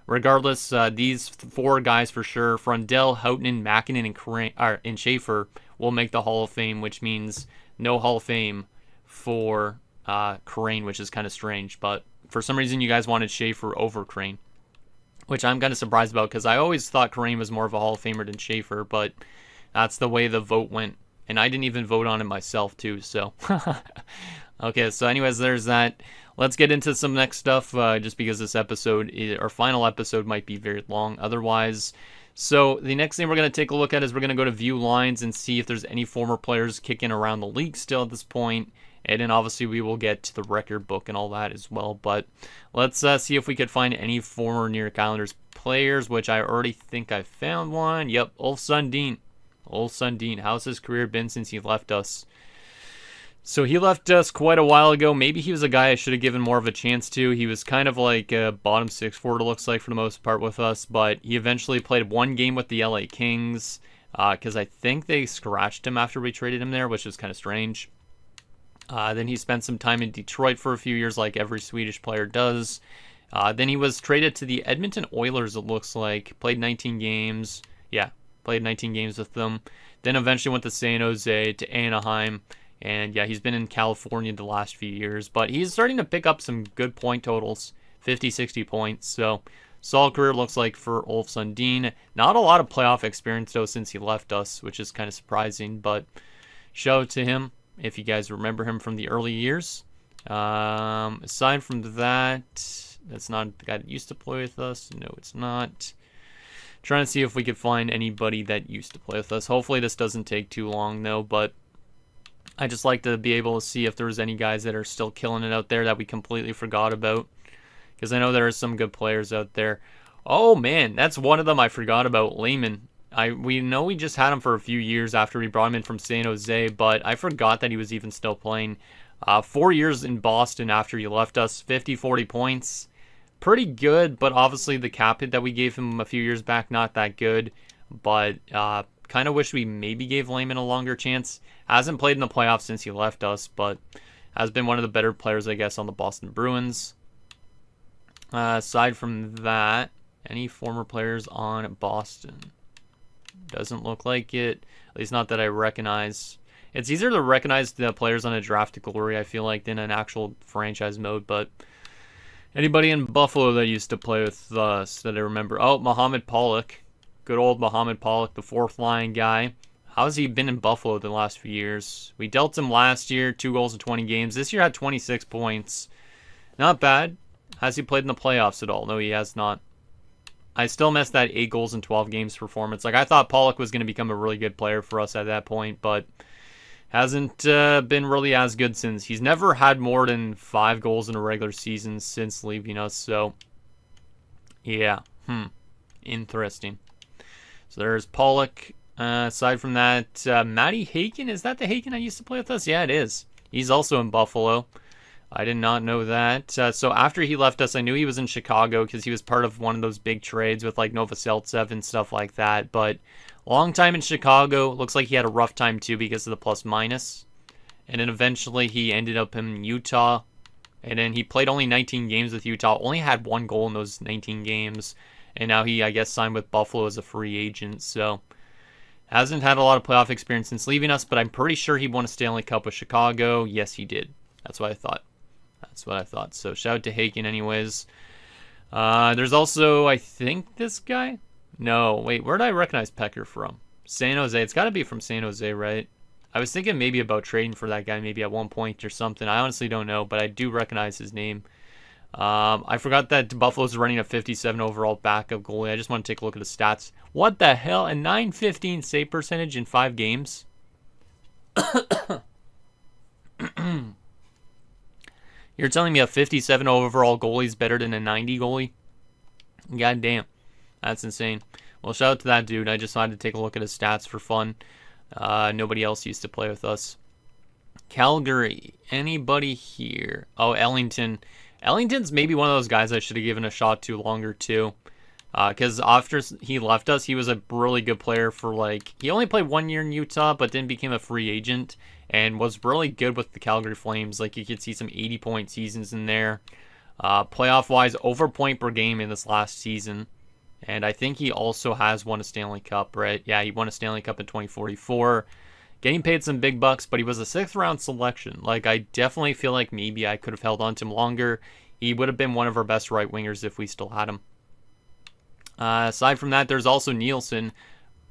regardless, these 4 guys for sure, Frundell, Houtonen, Mäkinen, and Crane, and Schaefer, will make the Hall of Fame, which means no Hall of Fame for Crane, which is kind of strange. But for some reason, you guys wanted Schaefer over Crane, which I'm kind of surprised about because I always thought Crane was more of a Hall of Famer than Schaefer, but that's the way the vote went. And I didn't even vote on it myself, too, so. Okay, so anyways, there's that. Let's get into some next stuff, just because this episode, our final episode, might be very long otherwise. So the next thing we're going to take a look at is we're going to go to view lines and see if there's any former players kicking around the league still at this point. And then obviously we will get to the record book and all that as well. But let's see if we could find any former New York Islanders players, which I already think I found one. Yep, Ulf Sundin. Ulf Sundin. How's his career been since he left us? So he left us quite a while ago. Maybe he was a guy I should have given more of a chance to. He was kind of like a bottom 6 forward, it looks like, for the most part with us. But he eventually played 1 game with the LA Kings because I think they scratched him after we traded him there, which is kind of strange. Then he spent some time in Detroit for a few years like every Swedish player does. Then he was traded to the Edmonton Oilers, it looks like. Played 19 games. Yeah, played 19 games with them. Then eventually went to San Jose, to Anaheim. And yeah, he's been in California the last few years, but he's starting to pick up some good point totals, 50, 60 points. So solid career looks like for Ulf Sundin. Not a lot of playoff experience though since he left us, which is kind of surprising, but shout out to him if you guys remember him from the early years. Aside from that, that's not the guy that used to play with us. No, it's not. Trying to see if we could find anybody that used to play with us. Hopefully this doesn't take too long though, but I just like to be able to see if there's any guys that are still killing it out there that we completely forgot about. Because I know there are some good players out there. Oh man, that's one of them I forgot about, Lehman. We know we just had him for a few years after we brought him in from San Jose, but I forgot that he was even still playing. 4 years in Boston after he left us, 50, 40 points. Pretty good, but obviously the cap hit that we gave him a few years back, not that good. But kind of wish we maybe gave Lehman a longer chance. Hasn't played in the playoffs since he left us, but has been one of the better players, I guess, on the Boston Bruins. Aside from that, any former players on Boston? Doesn't look like it. At least not that I recognize. It's easier to recognize the players on a draft to glory, I feel like, than an actual franchise mode. But anybody in Buffalo that used to play with us that I remember? Oh, Mohammed Pollock. Good old Mohammed Pollock, the 4th line guy. How's he been in Buffalo the last few years? We dealt him last year, 2 goals in 20 games. This year had 26 points. Not bad. Has he played in the playoffs at all? No, he has not. I still miss that 8 goals in 12 games performance. Like, I thought Pollock was going to become a really good player for us at that point, but hasn't been really as good since. He's never had more than 5 goals in a regular season since leaving us, so yeah. Interesting. So there's Pollock. Aside from that, Matty Haken, is that the Haken that used to play with us? Yeah, it is. He's also in Buffalo. I did not know that. So after he left us, I knew he was in Chicago because he was part of one of those big trades with like Novoselicev and stuff like that. But long time in Chicago. Looks like he had a rough time too because of the plus minus. And then eventually he ended up in Utah. And then he played only 19 games with Utah. Only had 1 goal in those 19 games. And now he, I guess, signed with Buffalo as a free agent. So hasn't had a lot of playoff experience since leaving us, but I'm pretty sure he won a Stanley Cup with Chicago. Yes, he did. That's what I thought. That's what I thought. So shout out to Haken anyways. There's also, I think, this guy. No, wait, where did I recognize Pecker from? San Jose. It's got to be from San Jose, right? I was thinking maybe about trading for that guy maybe at one point or something. I honestly don't know, but I do recognize his name. I forgot that Buffalo's running a 57 overall backup goalie. I just want to take a look at the stats. What the hell? A .915 save percentage in 5 games? You're telling me a 57 overall goalie is better than a 90 goalie? God damn. That's insane. Well, shout out to that dude. I just wanted to take a look at his stats for fun. Nobody else used to play with us. Calgary. Anybody here? Oh, Ellington. Ellington's maybe one of those guys I should have given a shot to longer too. Because after he left us, he was a really good player for he only played 1 year in Utah, but then became a free agent and was really good with the Calgary Flames. Like, you could see some 80-point seasons in there. Playoff-wise, over point per game in this last season. And I think he also has won a Stanley Cup, right? Yeah, he won a Stanley Cup in 2044. Getting paid some big bucks, but he was a 6th-round selection. Like, I definitely feel like maybe I could have held on to him longer. He would have been one of our best right wingers if we still had him. Aside from that, there's also Nielsen.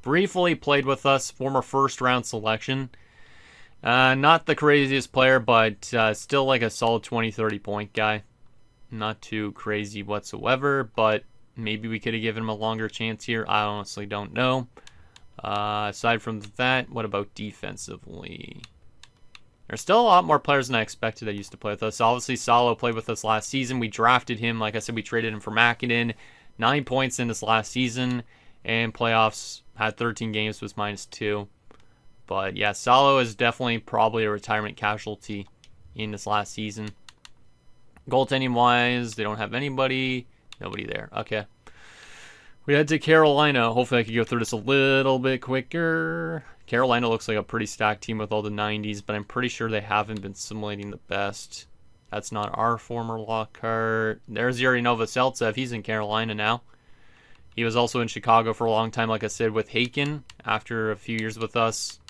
Briefly played with us, former 1st-round selection. Not the craziest player, but still like a solid 20-30 point guy. Not too crazy whatsoever, but maybe we could have given him a longer chance here. I honestly don't know. Aside from that, what about defensively? There's still a lot more players than I expected that used to play with us. Obviously, Salo played with us last season. We drafted him. Like I said, we traded him for Mackinnon. 9 points in this last season. And playoffs, had 13 games, was -2. But yeah, Salo is definitely probably a retirement casualty in this last season. Goaltending-wise, they don't have anybody. Nobody there. Okay. We head to Carolina. Hopefully I can go through this a little bit quicker. Carolina looks like a pretty stacked team with all the 90s, but I'm pretty sure they haven't been simulating the best. That's not our former Lockhart. There's Yuri Novoseltsev. He's in Carolina now. He was also in Chicago for a long time, like I said, with Haken after a few years with us.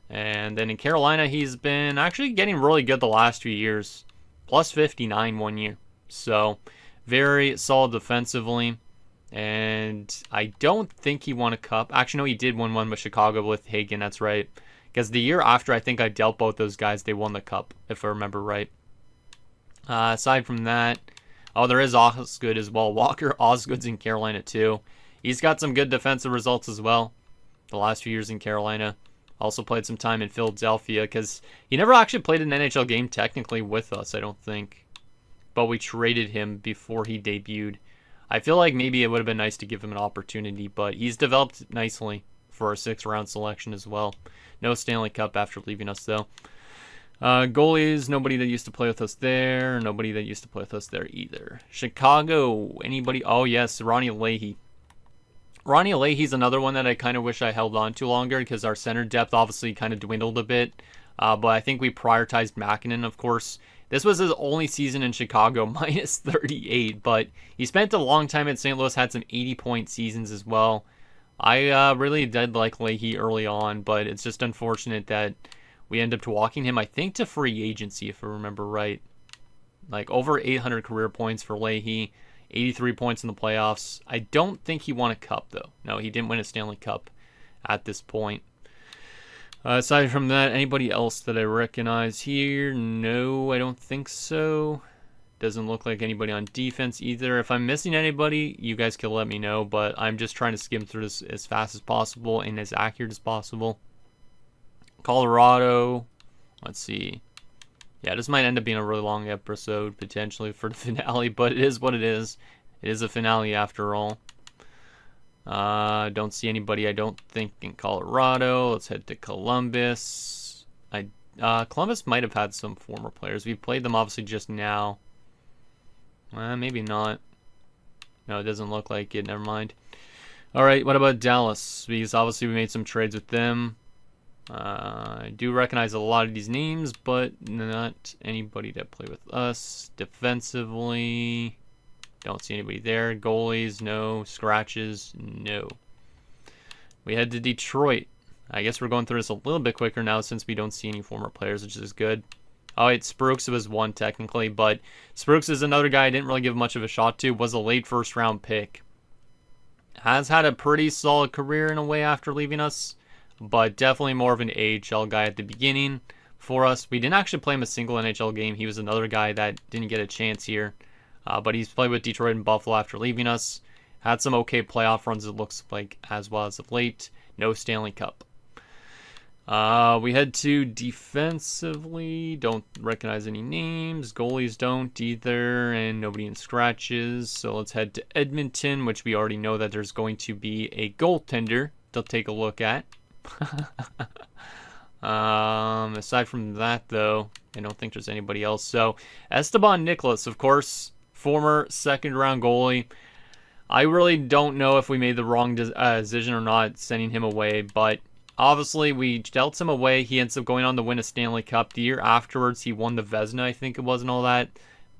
And then in Carolina, he's been actually getting really good the last few years. Plus 59 1 year. So, very solid defensively. And I don't think he won a cup. Actually, no, he did win one with Chicago with Hagen. That's right. Because the year after, I think I dealt both those guys. They won the cup, if I remember right. Aside from that, there is Osgood as well. Walker Osgood's in Carolina too. He's got some good defensive results as well the last few years in Carolina. Also played some time in Philadelphia because he never actually played an NHL game technically with us, I don't think. But we traded him before he debuted. I feel like maybe it would have been nice to give him an opportunity, but he's developed nicely for a 6th-round selection as well. No Stanley Cup after leaving us, though. Goalies, nobody that used to play with us there. Nobody that used to play with us there either. Chicago, anybody? Oh, yes, Ronnie Leahy. Ronnie Leahy's another one that I kind of wish I held on to longer because our center depth obviously kind of dwindled a bit. But I think we prioritized Mackinnon, of course. This was his only season in Chicago, minus 38. But he spent a long time at St. Louis, had some 80-point seasons as well. I really did like Leahy early on, but it's just unfortunate that we ended up walking him, I think, to free agency, if I remember right. Like, over 800 career points for Leahy. 83 points in the playoffs. I don't think he won a cup, though. No, he didn't win a Stanley Cup at this point. Aside from that, anybody else that I recognize here? No, I don't think so. Doesn't look like anybody on defense either. If I'm missing anybody, you guys can let me know, but I'm just trying to skim through this as fast as possible and as accurate as possible. Colorado. Let's see. Yeah, this might end up being a really long episode, potentially, for the finale, but it is what it is. It is a finale after all. Don't see anybody, I don't think, in Colorado. Let's head to Columbus. Columbus might have had some former players. We played them, obviously, just now. Maybe not. No, it doesn't look like it. Never mind. All right, what about Dallas? Because, obviously, we made some trades with them. I do recognize a lot of these names, but not anybody that play with us. Defensively, Don't see anybody there. Goalies, no. Scratches, no. We head to Detroit. I guess we're going through this a little bit quicker now since we don't see any former players, which is good. Oh, wait, Spruks was one technically, but Spruks is another guy I didn't really give much of a shot to. Was a late first-round pick. Has had a pretty solid career in a way after leaving us, but definitely more of an AHL guy at the beginning for us. We didn't actually play him a single NHL game. He was another guy that didn't get a chance here, but he's played with Detroit and Buffalo after leaving us. Had some okay playoff runs, it looks like, as well as of late. No Stanley Cup. We head to defensively. Don't recognize any names. Goalies don't either, and nobody in scratches. So let's head to Edmonton, which we already know that there's going to be a goaltender to take a look at. Aside from that, though, I don't think there's anybody else. So Esteban Nicholas, of course, former second-round goalie. I really don't know if we made the wrong decision or not sending him away, but obviously, we dealt him away. He ends up going on to win a Stanley Cup. The year afterwards, he won the Vezina, I think it was, and all that.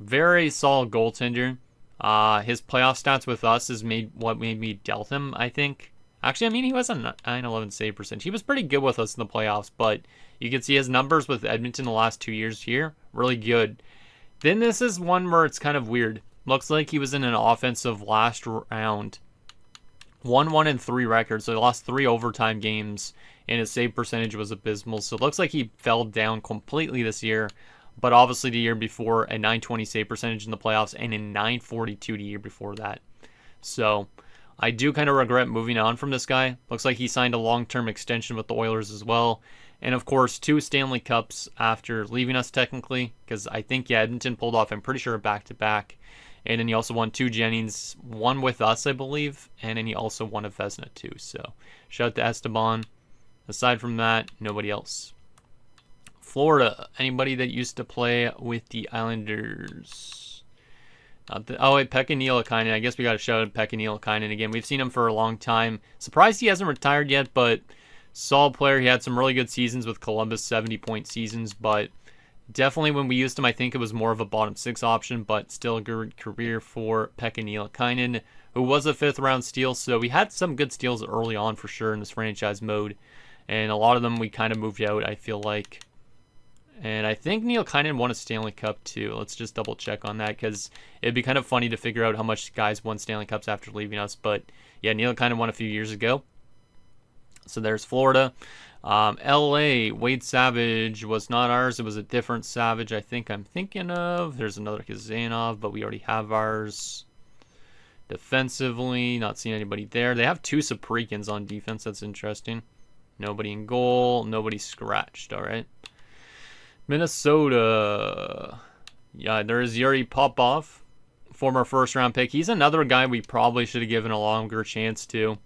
Very solid goaltender. His playoff stats with us is what made me dealt him, I think. Actually, I mean, he was a 9/11 save percentage. He was pretty good with us in the playoffs, but you can see his numbers with Edmonton the last 2 years here. Really good. Then this is one where it's kind of weird. Looks like he was in an offensive last round. 1-1-3 record, so he lost 3 overtime games, and his save percentage was abysmal. So it looks like he fell down completely this year, but obviously the year before, a 920 save percentage in the playoffs, and a 942 the year before that. So I do kind of regret moving on from this guy. Looks like he signed a long-term extension with the Oilers as well. And of course, 2 Stanley Cups after leaving us technically, because I think, yeah, Edmonton pulled off, I'm pretty sure, back-to-back. And then he also won 2 Jennings, one with us, I believe, and then he also won a Vezina too. So shout out to Esteban. Aside from that, nobody else. Florida, anybody that used to play with the Islanders? Oh wait, Pekka Nielakainen. I guess we got to shout out Pekka Nielakainen again. We've seen him for a long time. Surprised he hasn't retired yet, but solid player. He had some really good seasons with Columbus, 70-point seasons, but definitely when we used him, I think it was more of a bottom 6 option, but still a good career for Pekka Nielakainen, who was a 5th-round steal. So we had some good steals early on for sure in this franchise mode, and a lot of them we kind of moved out, I feel like. And I think Nielakainen won a Stanley Cup too. Let's just double check on that, because it'd be kind of funny to figure out how much guys won Stanley Cups after leaving us. But yeah, Nielakainen won a few years ago. So there's Florida. LA, Wade Savage was not ours. It was a different Savage I think I'm thinking of. There's another Kazanov, but we already have ours. Defensively, not seeing anybody there. They have 2 Saprikins on defense. That's interesting. Nobody in goal. Nobody scratched. All right. Minnesota. Yeah, there is Yuri Popov, former first-round pick. He's another guy we probably should have given a longer chance to.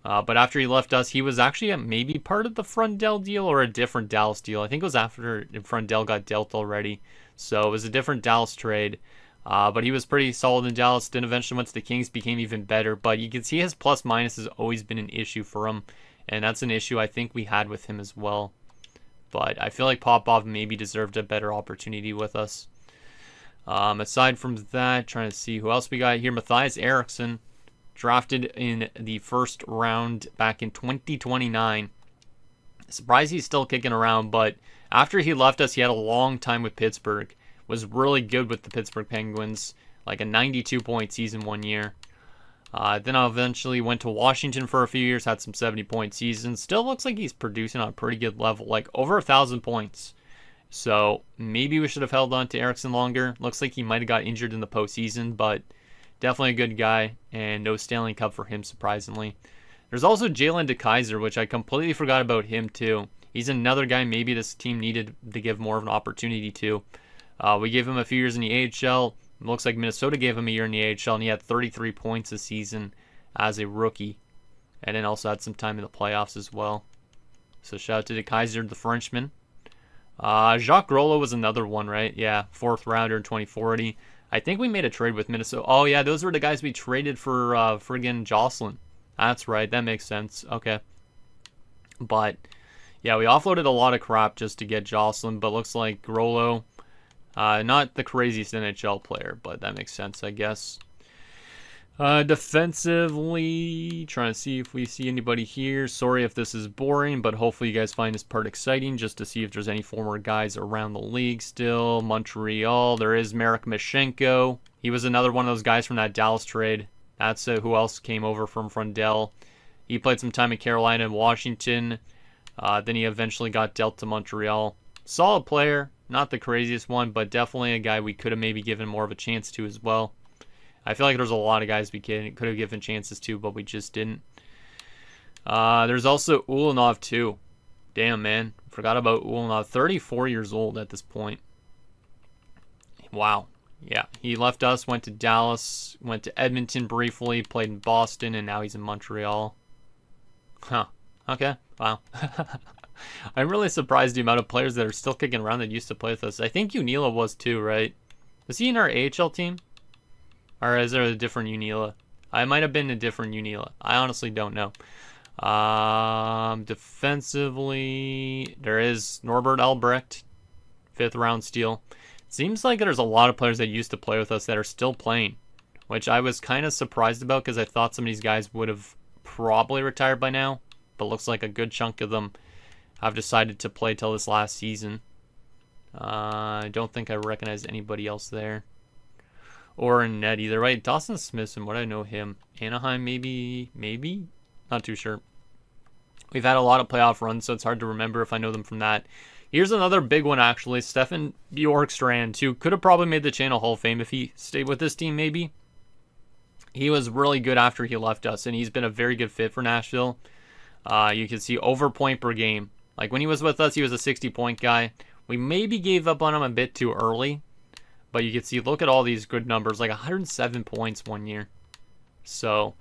But after he left us, he was actually maybe part of the Frundell deal or a different Dallas deal. I think it was after Frundell got dealt already. So it was a different Dallas trade. But he was pretty solid in Dallas. Then eventually went to the Kings, became even better. But you can see his plus-minus has always been an issue for him. And that's an issue I think we had with him as well. But I feel like Popov maybe deserved a better opportunity with us. Aside from that, trying to see who else we got here. Matthias Eriksson. Drafted in the first round back in 2029. Surprised he's still kicking around, but after he left us, he had a long time with Pittsburgh. Was really good with the Pittsburgh Penguins, like a 92-point season one year. Then I eventually went to Washington for a few years, had some 70-point seasons. Still looks like he's producing on a pretty good level, like over 1,000 points. So maybe we should have held on to Eriksson longer. Looks like he might have got injured in the postseason, but definitely a good guy, and no Stanley Cup for him, surprisingly. There's also Jalen DeKaiser, which I completely forgot about him, too. He's another guy maybe this team needed to give more of an opportunity to. We gave him a few years in the AHL. It looks like Minnesota gave him a year in the AHL, and he had 33 points this season as a rookie. And then also had some time in the playoffs as well. So shout out to DeKaiser, the Frenchman. Jacques Rollo was another one, right? Yeah, 4th rounder in 2040. I think we made a trade with Minnesota. Oh, yeah, those were the guys we traded for friggin' Jocelyn. That's right. That makes sense. Okay. But, yeah, we offloaded a lot of crap just to get Jocelyn, but looks like Rollo, not the craziest NHL player, but that makes sense, I guess. Defensively, trying to see if we see anybody here. Sorry if this is boring, but hopefully you guys find this part exciting just to see if there's any former guys around the league still. Montreal, there is Marek Mashenko. He was another one of those guys from that Dallas trade. That's who else came over from Frondell. He played some time in Carolina and Washington. Then he eventually got dealt to Montreal. Solid player, not the craziest one, but definitely a guy we could have maybe given more of a chance to as well. I feel like there's a lot of guys we could have given chances to, but we just didn't. There's also Ulanov too. Damn, man. Forgot about Ulanov. 34 years old at this point. Wow. Yeah, he left us, went to Dallas, went to Edmonton briefly, played in Boston, and now he's in Montreal. Huh. Okay. Wow. I'm really surprised the amount of players that are still kicking around that used to play with us. I think Unila was too, right? Was he in our AHL team? Or is there a different Unila? I might have been a different Unila. I honestly don't know. Defensively, there is Norbert Albrecht, 5th round steal. Seems like there's a lot of players that used to play with us that are still playing, which I was kind of surprised about because I thought some of these guys would have probably retired by now, but looks like a good chunk of them have decided to play till this last season. I don't think I recognize anybody else there. Or in net either, right? Dawson Smithson, what do I know him? Anaheim, maybe? Not too sure. We've had a lot of playoff runs, so it's hard to remember if I know them from that. Here's another big one, actually. Stefan Bjorkstrand, who could have probably made the Channel Hall of Fame if he stayed with this team, maybe. He was really good after he left us, and he's been a very good fit for Nashville. You can see over point per game. Like, when he was with us, he was a 60-point guy. We maybe gave up on him a bit too early. But you can see, look at all these good numbers, like 107 points one year. So,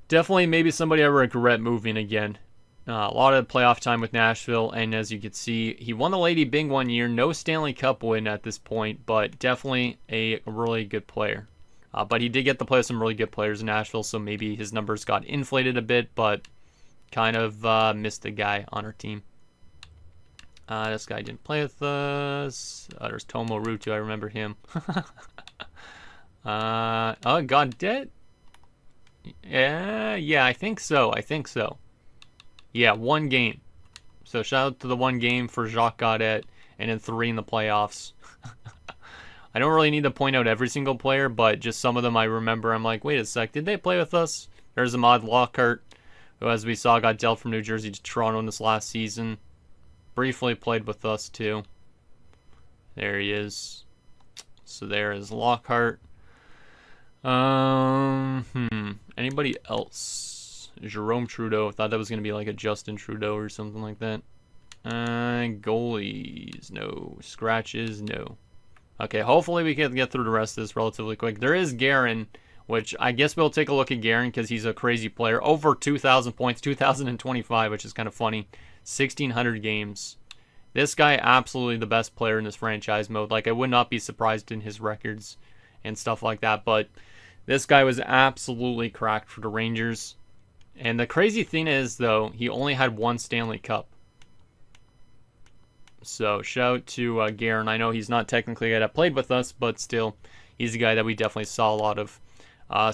definitely maybe somebody I regret moving again. A lot of playoff time with Nashville, and as you can see, he won the Lady Byng one year. No Stanley Cup win at this point, but definitely a really good player. But he did get to play with some really good players in Nashville, so maybe his numbers got inflated a bit, but kind of missed the guy on our team. This guy didn't play with us. There's Tomo Rutu. I remember him. Godet? Yeah, I think so. Yeah, 1 game. So shout out to the 1 game for Jacques Godet, and then 3 in the playoffs. I don't really need to point out every single player, but just some of them I remember. I'm like, wait a sec, did they play with us? There's Ahmad Lockhart, who, as we saw, got dealt from New Jersey to Toronto in this last season. Briefly played with us too. There he is. So there is Lockhart. Anybody else? Jerome Trudeau. Thought that was gonna be like a Justin Trudeau or something like that. Goalies, no. Scratches, no. Okay, hopefully we can get through the rest of this relatively quick. There is Guerin, which I guess we'll take a look at Guerin because he's a crazy player. Over 2,000 points, 2,025, which is kind of funny. 1,600 games. This guy, absolutely the best player in this franchise mode. Like, I would not be surprised in his records and stuff like that. But this guy was absolutely cracked for the Rangers. And the crazy thing is, though, he only had 1 Stanley Cup. So, shout out to Guerin. I know he's not technically a guy that played with us, but still, he's a guy that we definitely saw a lot of.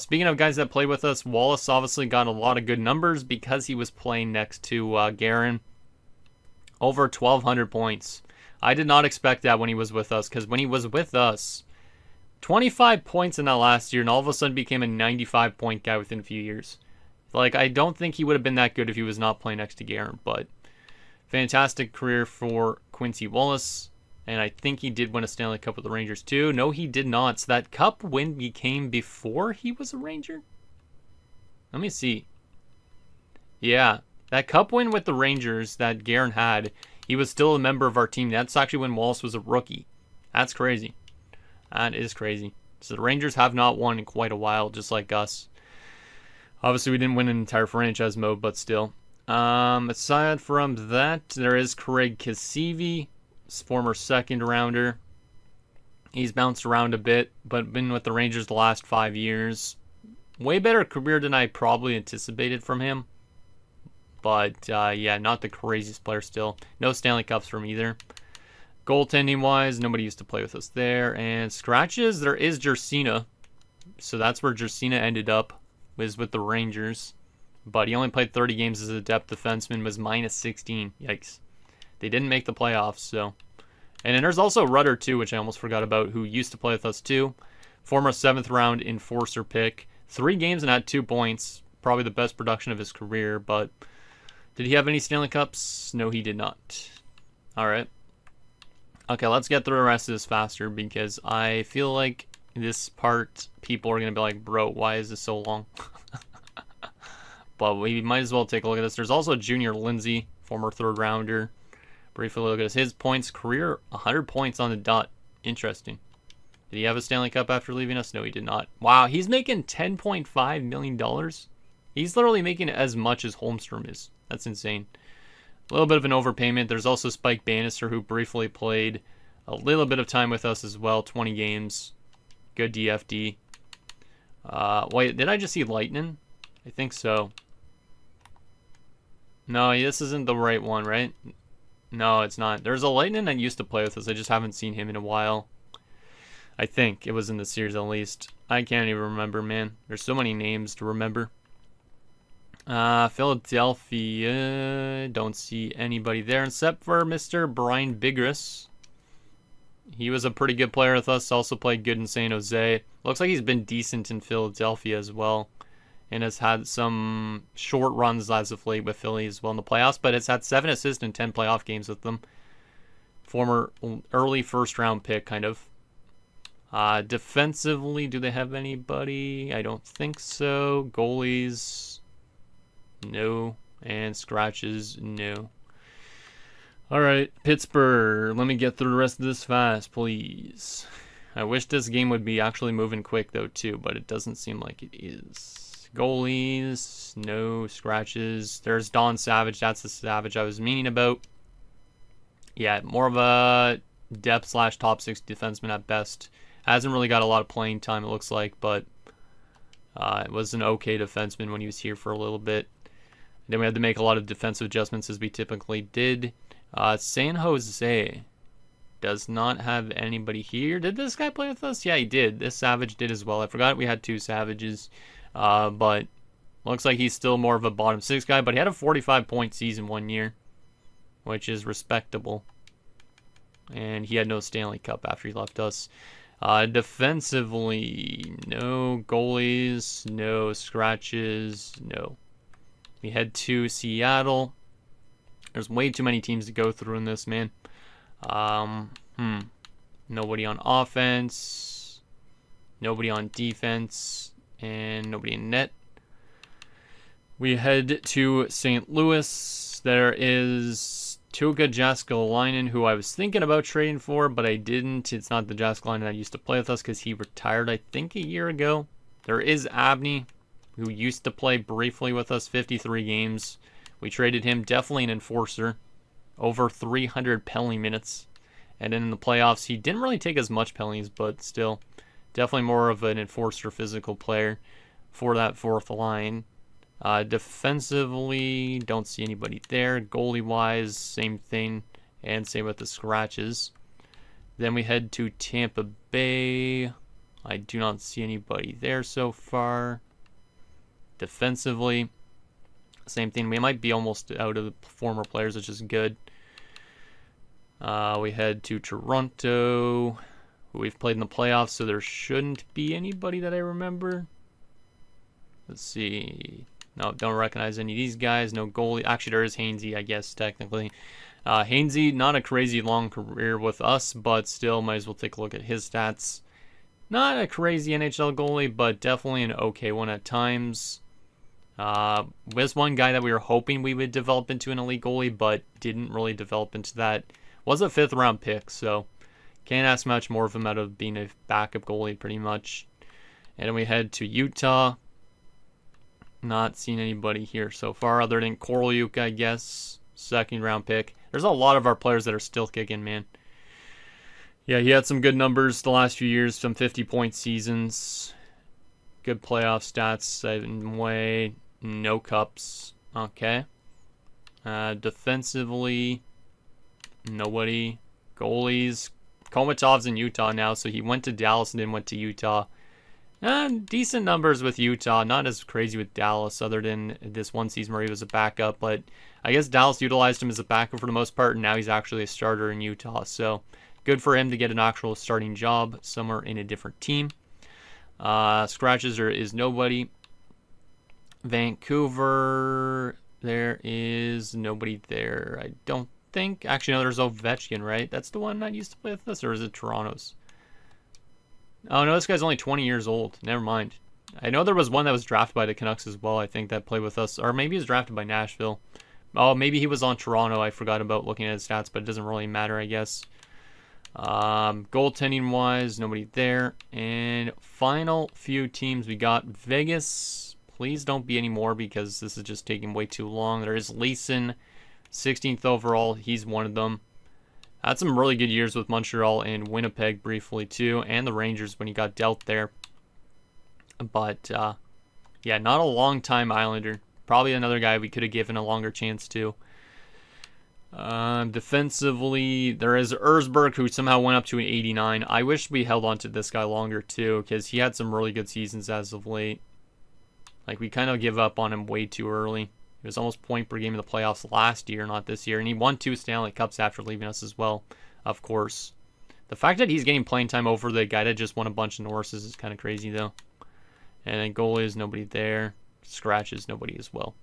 Speaking of guys that played with us, Wallace obviously got a lot of good numbers because he was playing next to Guerin. Over 1,200 points. I did not expect that when he was with us, because when he was with us, 25 points in that last year, and all of a sudden became a 95-point guy within a few years. Like, I don't think he would have been that good if he was not playing next to Guerin, but fantastic career for Quincy Wallace. And I think he did win a Stanley Cup with the Rangers too. No, he did not. So that cup win became before he was a Ranger? Let me see. Yeah, that cup win with the Rangers that Guerin had, he was still a member of our team. That's actually when Wallace was a rookie. That's crazy. That is crazy. So the Rangers have not won in quite a while, just like us. Obviously, we didn't win an entire franchise mode, but still. Aside from that, there is Craig Cassivi, former 2nd rounder. He's bounced around a bit, but been with the Rangers the last 5 years. Way better career than I probably anticipated from him. But, yeah, not the craziest player still. No Stanley Cups from either. Goaltending-wise, nobody used to play with us there. And scratches, there is Jersina. So that's where Jersina ended up, was with the Rangers. But he only played 30 games as a depth defenseman, was minus 16. Yikes. They didn't make the playoffs, so. And then there's also Rudder, too, which I almost forgot about, who used to play with us, too. Former 7th round enforcer pick. 3 games and had 2 points. Probably the best production of his career, but did he have any Stanley Cups? No, he did not. All right. Okay, let's get through the rest of this faster because I feel like this part, people are going to be like, bro, why is this so long? But we might as well take a look at this. There's also Junior Lindsay, former 3rd rounder. Briefly look at his points. Career, 100 points on the dot. Interesting. Did he have a Stanley Cup after leaving us? No, he did not. Wow, he's making $10.5 million. He's literally making as much as Holmstrom is. That's insane. A little bit of an overpayment. There's also Spike Bannister, who briefly played a little bit of time with us as well. 20 games. Good DFD. Wait, did I just see Lightning? I think so. No, this isn't the right one, right? No, it's not. There's a Lightning that used to play with us. I just haven't seen him in a while. I think it was in the series at least. I can't even remember, man. There's so many names to remember. Philadelphia. Don't see anybody there except for Mr. Brian Bigris. He was a pretty good player with us. Also played good in San Jose. Looks like he's been decent in Philadelphia as well. And has had some short runs as of late with Philly as well in the playoffs. But it's had 7 assists in 10 playoff games with them. Former early 1st round pick, kind of. Defensively, do they have anybody? I don't think so. Goalies, no. And scratches, no. All right, Pittsburgh. Let me get through the rest of this fast, please. I wish this game would be actually moving quick, though, too. But it doesn't seem like it is. Goalies, no. Scratches. There's Don Savage. That's the Savage I was meaning about. Yeah, more of a depth / top 6 defenseman at best. Hasn't really got a lot of playing time, it looks like, but it was an okay defenseman when he was here for a little bit. Then we had to make a lot of defensive adjustments as we typically did. San Jose does not have anybody here. Did this guy play with us? Yeah, he did. This Savage did as well. I forgot we had 2 Savages. But looks like he's still more of a bottom 6 guy. But he had a 45-point season 1 year, which is respectable. And he had no Stanley Cup after he left us. Defensively, no. Goalies, no. Scratches, no. We head to Seattle. There's way too many teams to go through in this, man. Nobody on offense. Nobody on defense. And nobody in net. We head to St. Louis. There is Tuukka Jääskeläinen, who I was thinking about trading for, but I didn't. It's not the Jääskeläinen that used to play with us because he retired, I think, a year ago. There is Abney, who used to play briefly with us, 53 games. We traded him, definitely an enforcer. Over 300 penalty minutes. And in the playoffs, he didn't really take as much penalties, but still, definitely more of an enforcer physical player for that 4th line. Defensively, don't see anybody there. Goalie-wise, same thing. And same with the scratches. Then we head to Tampa Bay. I do not see anybody there so far. Defensively, same thing. We might be almost out of the former players, which is good. We head to Toronto, who we've played in the playoffs, so there shouldn't be anybody that I remember. Let's see. No, don't recognize any of these guys. No goalie. Actually, there is Hainsey, I guess, technically. Hainsey, not a crazy long career with us, but still might as well take a look at his stats. Not a crazy NHL goalie, but definitely an okay one at times. Was one guy that we were hoping we would develop into an elite goalie, but didn't really develop into that. Was a 5th round pick, so can't ask much more of him out of being a backup goalie pretty much. And then we head to Utah. Not seen anybody here so far other than Korolyuk, I guess. 2nd round pick. There's a lot of our players that are still kicking, man. Yeah, he had some good numbers the last few years, some 50-point seasons. Good playoff stats. 7 way. No cups. Okay. Defensively, nobody. Goalies. Komatov's in Utah now, so he went to Dallas and then went to Utah. Decent numbers with Utah, not as crazy with Dallas, other than this one season where he was a backup. But I guess Dallas utilized him as a backup for the most part, and now he's actually a starter in Utah. So good for him to get an actual starting job somewhere in a different team. Scratches is nobody. Vancouver, there is nobody there. I don't think. Actually, no, there's Ovechkin, right? That's the one that used to play with us, or is it Toronto's? Oh, no, this guy's only 20 years old. Never mind. I know there was one that was drafted by the Canucks as well, I think, that played with us. Or maybe he was drafted by Nashville. Oh, maybe he was on Toronto. I forgot about looking at his stats, but it doesn't really matter, I guess. Goaltending-wise, nobody there. And final few teams, we got Vegas. Please don't be any more because this is just taking way too long. There is Leeson, 16th overall. He's one of them. Had some really good years with Montreal and Winnipeg briefly too, and the Rangers when he got dealt there. But yeah, not a long time Islander. Probably another guy we could have given a longer chance to. Defensively, there is Erzberg, who somehow went up to an 89. I wish we held on to this guy longer too, because he had some really good seasons as of late. Like, we kind of give up on him way too early. He was almost point per game in the playoffs last year, not this year. And he won 2 Stanley Cups after leaving us as well, of course. The fact that he's getting playing time over the guy that just won a bunch of Norrises is kind of crazy, though. And then goalies, nobody there. Scratches, nobody as well.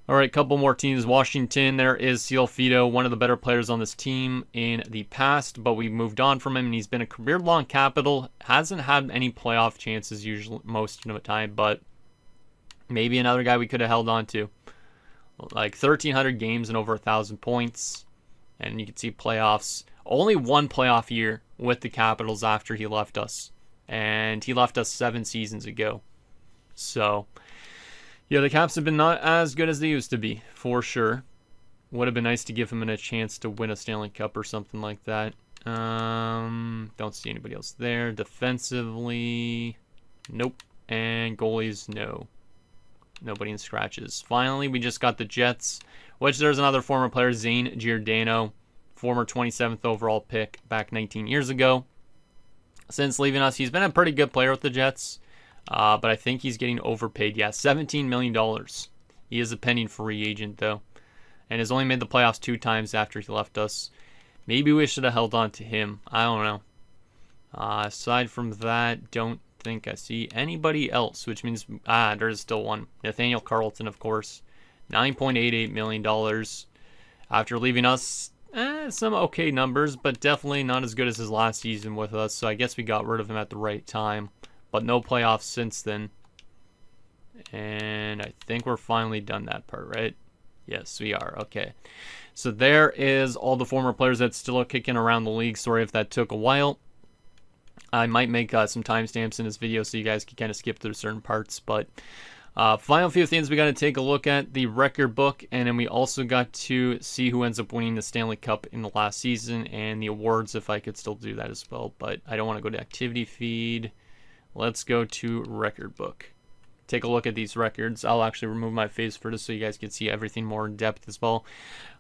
All right, couple more teams. Washington, there is Cialfido, one of the better players on this team in the past, but we moved on from him, and he's been a career-long Capital. Hasn't had any playoff chances usually most of the time, but maybe another guy we could have held on to. Like 1,300 games and over 1,000 points. And you can see playoffs. Only one playoff year with the Capitals after he left us. And he left us 7 seasons ago. So, yeah, the Caps have been not as good as they used to be, for sure. Would have been nice to give him a chance to win a Stanley Cup or something like that. Don't see anybody else there. Defensively, nope. And goalies, no. Nobody in scratches. Finally, we just got the Jets, which there's another former player, Zane Giordano, former 27th overall pick back 19 years ago. Since leaving us, he's been a pretty good player with the Jets, but I think he's getting overpaid. Yeah, $17 million. He is a pending free agent, though, and has only made the playoffs 2 times after he left us. Maybe we should have held on to him. I don't know. Aside from that, don't think I see anybody else, which means there's still one. Nathaniel Carlton, of course, $9.88 million after leaving us. Some okay numbers, but definitely not as good as his last season with us, so I guess we got rid of him at the right time, but no playoffs since then. And I think we're finally done that part, right? Yes, we are. Okay, so there is all the former players that still are kicking around the league. Sorry if that took a while. I might make some timestamps in this video so you guys can kind of skip through certain parts. But final few things we got to take a look at the record book, and then we also got to see who ends up winning the Stanley Cup in the last season and the awards, if I could still do that as well. But I don't want to go to activity feed. Let's go to record book. Take a look at these records. I'll actually remove my face for this so you guys can see everything more in depth as well.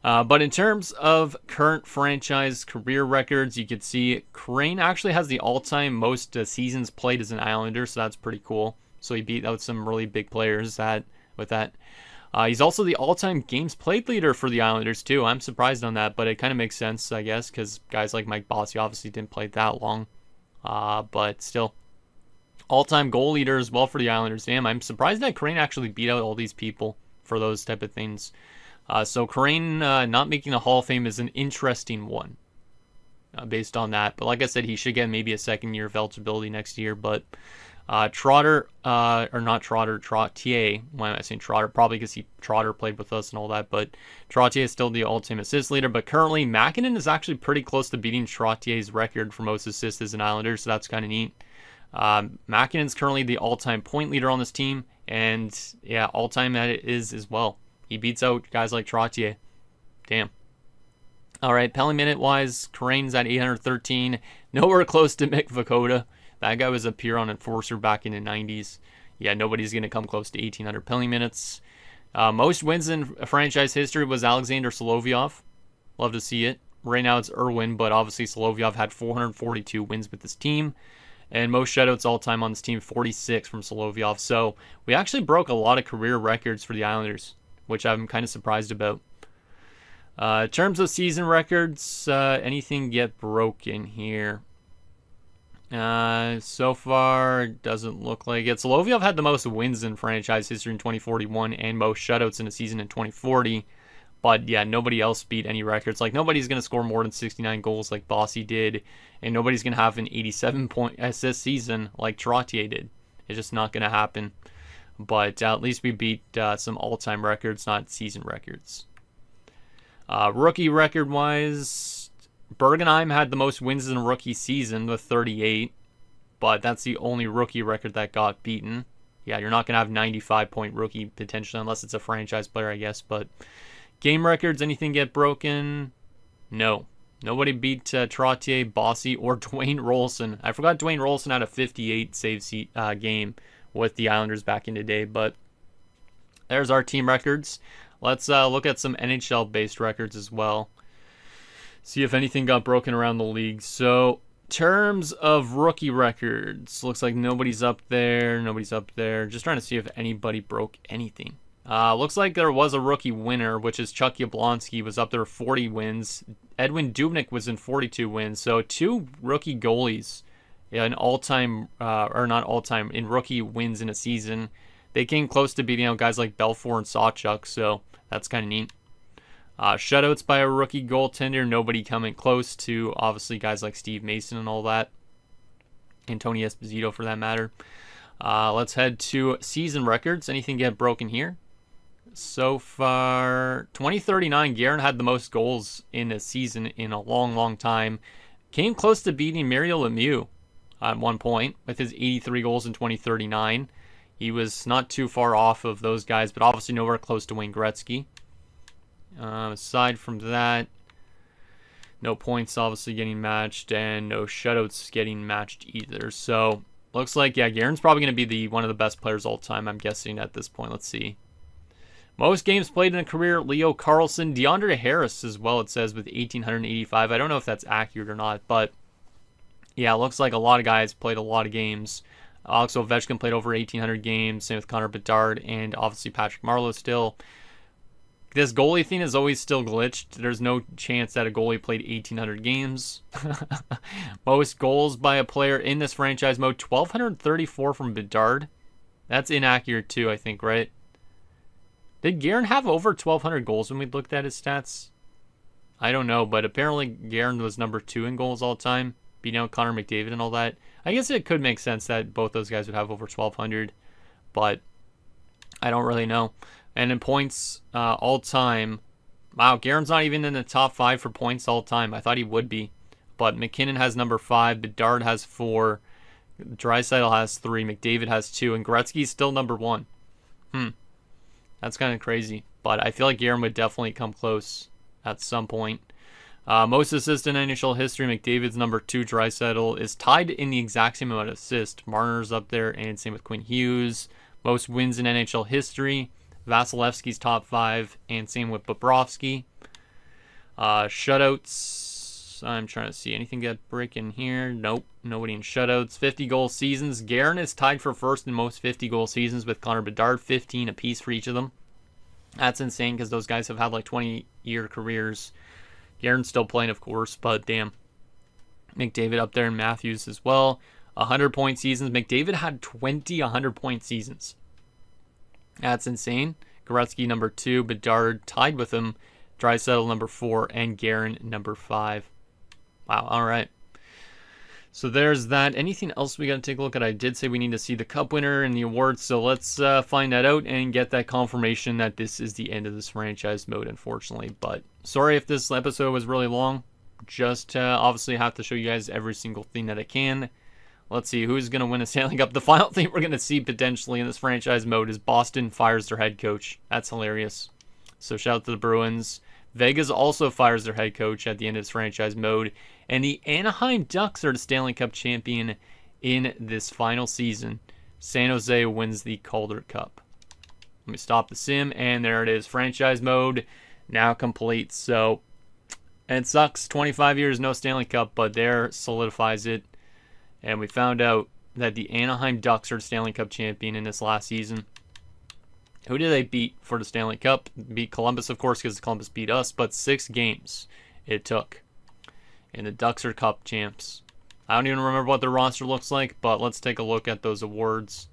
But in terms of current franchise career records, you can see Crane actually has the all-time most seasons played as an Islander, so that's pretty cool. So he beat out some really big players with that. He's also the all-time games played leader for the Islanders too. I'm surprised on that, but it kind of makes sense, I guess, because guys like Mike Bossy obviously didn't play that long. But still. All-time goal leader as well for the Islanders. Damn, I'm surprised that Crane actually beat out all these people for those type of things. So Crane not making the Hall of Fame is an interesting one based on that. But like I said, he should get maybe a second year of eligibility next year. But Trottier, why am I saying Trotter? Probably because Trotter played with us and all that. But Trottier is still the all-time assist leader. But currently, Mäkinen is actually pretty close to beating Trottier's record for most assists as an Islander. So that's kind of neat. Mäkinen's currently the all-time point leader on this team, and yeah, all-time that it is as well. He beats out guys like Trottier. Damn. All right, penalty minute-wise, Crane's at 813, nowhere close to Mick Vukota. That guy was a pure on enforcer back in the 90s. Yeah, nobody's going to come close to 1,800 penalty minutes. Most wins in franchise history was Alexander Solovyov. Love to see it. Right now it's Irwin, but obviously Solovyov had 442 wins with this team. And most shutouts all time on this team, 46 from Solovyov. So we actually broke a lot of career records for the Islanders, which I'm kind of surprised about. In terms of season records, anything get broken here? So far, doesn't look like it. Solovyov had the most wins in franchise history in 2041 and most shutouts in a season in 2040. But yeah, nobody else beat any records. Like, nobody's going to score more than 69 goals like Bossy did. And nobody's going to have an 87-point assist season like Trottier did. It's just not going to happen. But at least we beat some all-time records, not season records. Rookie record-wise, Bergenheim had the most wins in a rookie season with 38. But that's the only rookie record that got beaten. Yeah, you're not going to have 95-point rookie potentially unless it's a franchise player, I guess. But game records, anything get broken? No. Nobody beat Trottier, Bossy, or Dwayne Rolson. I forgot Dwayne Rolson had a 58 save game with the Islanders back in the day. But there's our team records. Let's look at some NHL-based records as well. See if anything got broken around the league. So, terms of rookie records. Looks like nobody's up there. Nobody's up there. Just trying to see if anybody broke anything. Looks like there was a rookie winner, which is Chuck Yablonski, was up there with 40 wins. Edwin Dubnyk was in 42 wins. So 2 rookie goalies in all-time, or not all-time, in rookie wins in a season. They came close to beating out guys like Belfour and Sawchuk, so that's kind of neat. Shutouts by a rookie goaltender, nobody coming close to, obviously, guys like Steve Mason and all that. And Tony Esposito, for that matter. Let's head to season records. Anything get broken here? So far, 2039, Guerin had the most goals in a season in a long, long time. Came close to beating Mario Lemieux at one point with his 83 goals in 2039. He was not too far off of those guys, but obviously nowhere close to Wayne Gretzky. Aside from that, no points obviously getting matched, and no shutouts getting matched either. So, looks like, yeah, Guerin's probably going to be one of the best players all time, I'm guessing, at this point. Let's see. Most games played in a career, Leo Carlsson. DeAndre Harris as well, it says, with 1,885. I don't know if that's accurate or not, but yeah, it looks like a lot of guys played a lot of games. Alex Ovechkin played over 1,800 games, same with Connor Bedard, and obviously Patrick Marleau still. This goalie thing is always still glitched. There's no chance that a goalie played 1,800 games. Most goals by a player in this franchise mode, 1,234 from Bedard. That's inaccurate too, I think, right? Did Guerin have over 1,200 goals when we looked at his stats? I don't know, but apparently Guerin was number 2 in goals all time, beating out Connor McDavid and all that. I guess it could make sense that both those guys would have over 1,200, but I don't really know. And in points all time, wow, Guerin's not even in the top 5 for points all time. I thought he would be, but McKinnon has number 5, Bedard has 4, Draisaitl has 3, McDavid has 2, and Gretzky's still number 1. That's kind of crazy, but I feel like Guerin would definitely come close at some point. Most assists in NHL history, McDavid's number 2, Draisaitl is tied in the exact same amount of assists. Marner's up there, and same with Quinn Hughes. Most wins in NHL history, Vasilevsky's top 5, and same with Bobrovsky. Shutouts, I'm trying to see anything get breaking here. Nope, nobody in shutouts. 50-goal seasons, Guerin is tied for first in most 50-goal seasons with Connor Bedard, 15 apiece for each of them. That's insane because those guys have had like 20-year careers. Guerin's still playing, of course, but damn. McDavid up there and Matthews as well. 100-point seasons. McDavid had 20 100-point seasons. That's insane. Gretzky number 2, Bedard tied with him. Draisaitl number 4, and Guerin number 5. Wow, all right. So there's that. Anything else we got to take a look at? I did say we need to see the cup winner and the awards, so let's find that out and get that confirmation that this is the end of this franchise mode, unfortunately. But sorry if this episode was really long. Just obviously have to show you guys every single thing that I can. Let's see who's going to win a Stanley Cup. The final thing we're going to see potentially in this franchise mode is Boston fires their head coach. That's hilarious. So shout out to the Bruins. Vegas also fires their head coach at the end of this franchise mode. And the Anaheim Ducks are the Stanley Cup champion in this final season. San Jose wins the Calder Cup. Let me stop the sim, and there it is. Franchise mode now complete. So it sucks. 25 years, no Stanley Cup, but there solidifies it. And we found out that the Anaheim Ducks are Stanley Cup champion in this last season. Who did they beat for the Stanley Cup? Beat Columbus, of course, because Columbus beat us, but 6 games it took. And the Ducks are Cup champs. I don't even remember what their roster looks like, but let's take a look at those awards.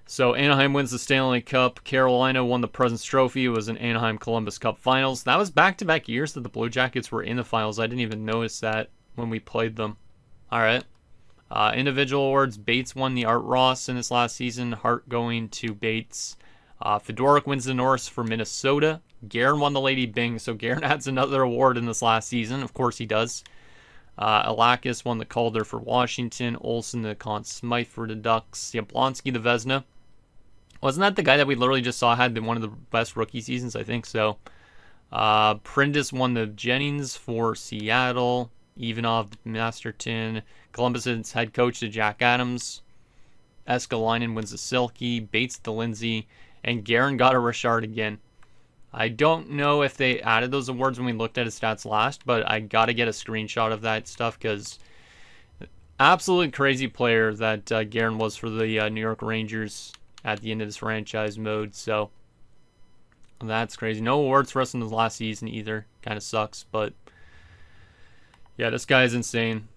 So Anaheim wins the Stanley Cup. Carolina won the President's Trophy. It was an Anaheim-Columbus Cup Finals. That was back-to-back years that the Blue Jackets were in the finals. I didn't even notice that when we played them. All right. Individual awards. Bates won the Art Ross in this last season. Hart going to Bates. Fedoruk wins the Norris for Minnesota. Guerin won the Lady Byng, so Guerin adds another award in this last season. Of course he does. Alakis won the Calder for Washington. Olsen the Conn Smythe for the Ducks. Jablonski the Vezina. Wasn't that the guy that we literally just saw had been one of the best rookie seasons? I think so. Prindis won the Jennings for Seattle. Ivanov Masterton. Columbus' head coach to Jack Adams. Eskalainen wins the Silky. Bates the Lindsay. And Guerin got a Richard again. I don't know if they added those awards when we looked at his stats last, but I got to get a screenshot of that stuff because absolutely crazy player that Guerin was for the New York Rangers at the end of this franchise mode. So that's crazy. No awards for us in the last season either. Kind of sucks, but yeah, this guy is insane.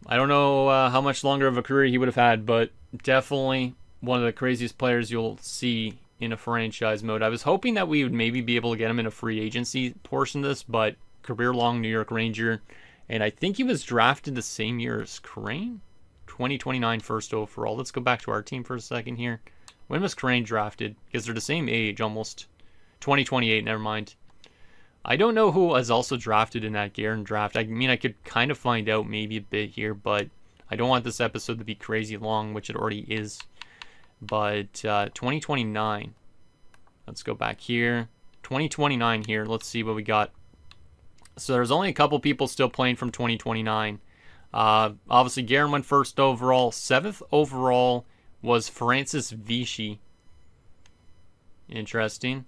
I don't know how much longer of a career he would have had, but definitely one of the craziest players you'll see in a franchise mode. I was hoping that we would maybe be able to get him in a free agency portion of this, but career-long New York Ranger, and I think he was drafted the same year as Crane? 2029 first overall. Let's go back to our team for a second here. When was Crane drafted? Because they're the same age, almost. 2028, never mind. I don't know who was also drafted in that Guerin draft. I mean, I could kind of find out maybe a bit here, but I don't want this episode to be crazy long, which it already is. But 2029. Let's go back here. 2029 here. Let's see what we got. So there's only a couple people still playing from 2029. Obviously, Guerin went first overall. 7th overall was Francis Vichy. Interesting.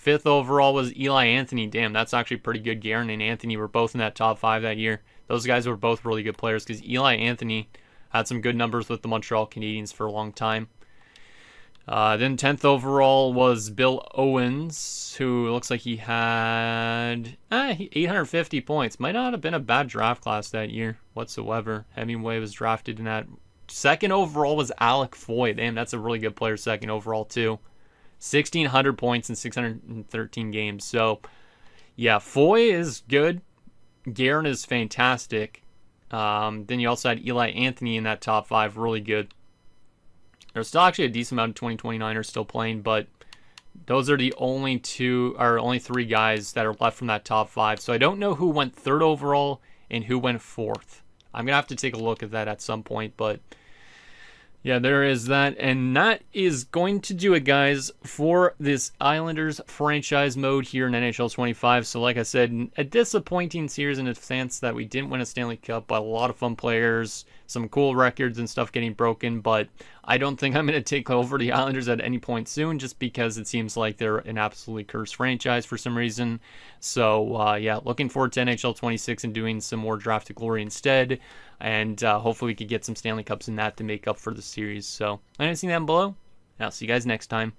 5th overall was Eli Anthony. Damn, that's actually pretty good. Guerin and Anthony were both in that top 5 that year. Those guys were both really good players because Eli Anthony had some good numbers with the Montreal Canadiens for a long time. Then 10th overall was Bill Owens, who looks like he had 850 points. Might not have been a bad draft class that year whatsoever. Hemingway was drafted in that. 2nd overall was Alec Foy. Damn, that's a really good player 2nd overall too. 1,600 points in 613 games. So, yeah, Foy is good. Guerin is fantastic. Then you also had Eli Anthony in that top 5, really good. There's still actually a decent amount of 2029ers still playing, but those are the only 3 guys that are left from that top 5. So I don't know who went 3rd overall and who went 4th. I'm going to have to take a look at that at some point, but yeah, there is that. And that is going to do it, guys, for this Islanders franchise mode here in NHL 25. So like I said, a disappointing series in the sense that we didn't win a Stanley Cup, but a lot of fun players, some cool records and stuff getting broken. But I don't think I'm going to take over the Islanders at any point soon just because it seems like they're an absolutely cursed franchise for some reason. So yeah, looking forward to NHL 26 and doing some more Draft to Glory instead. And hopefully we could get some Stanley Cups in that to make up for the series. So I'm going to see that below. And I'll see you guys next time.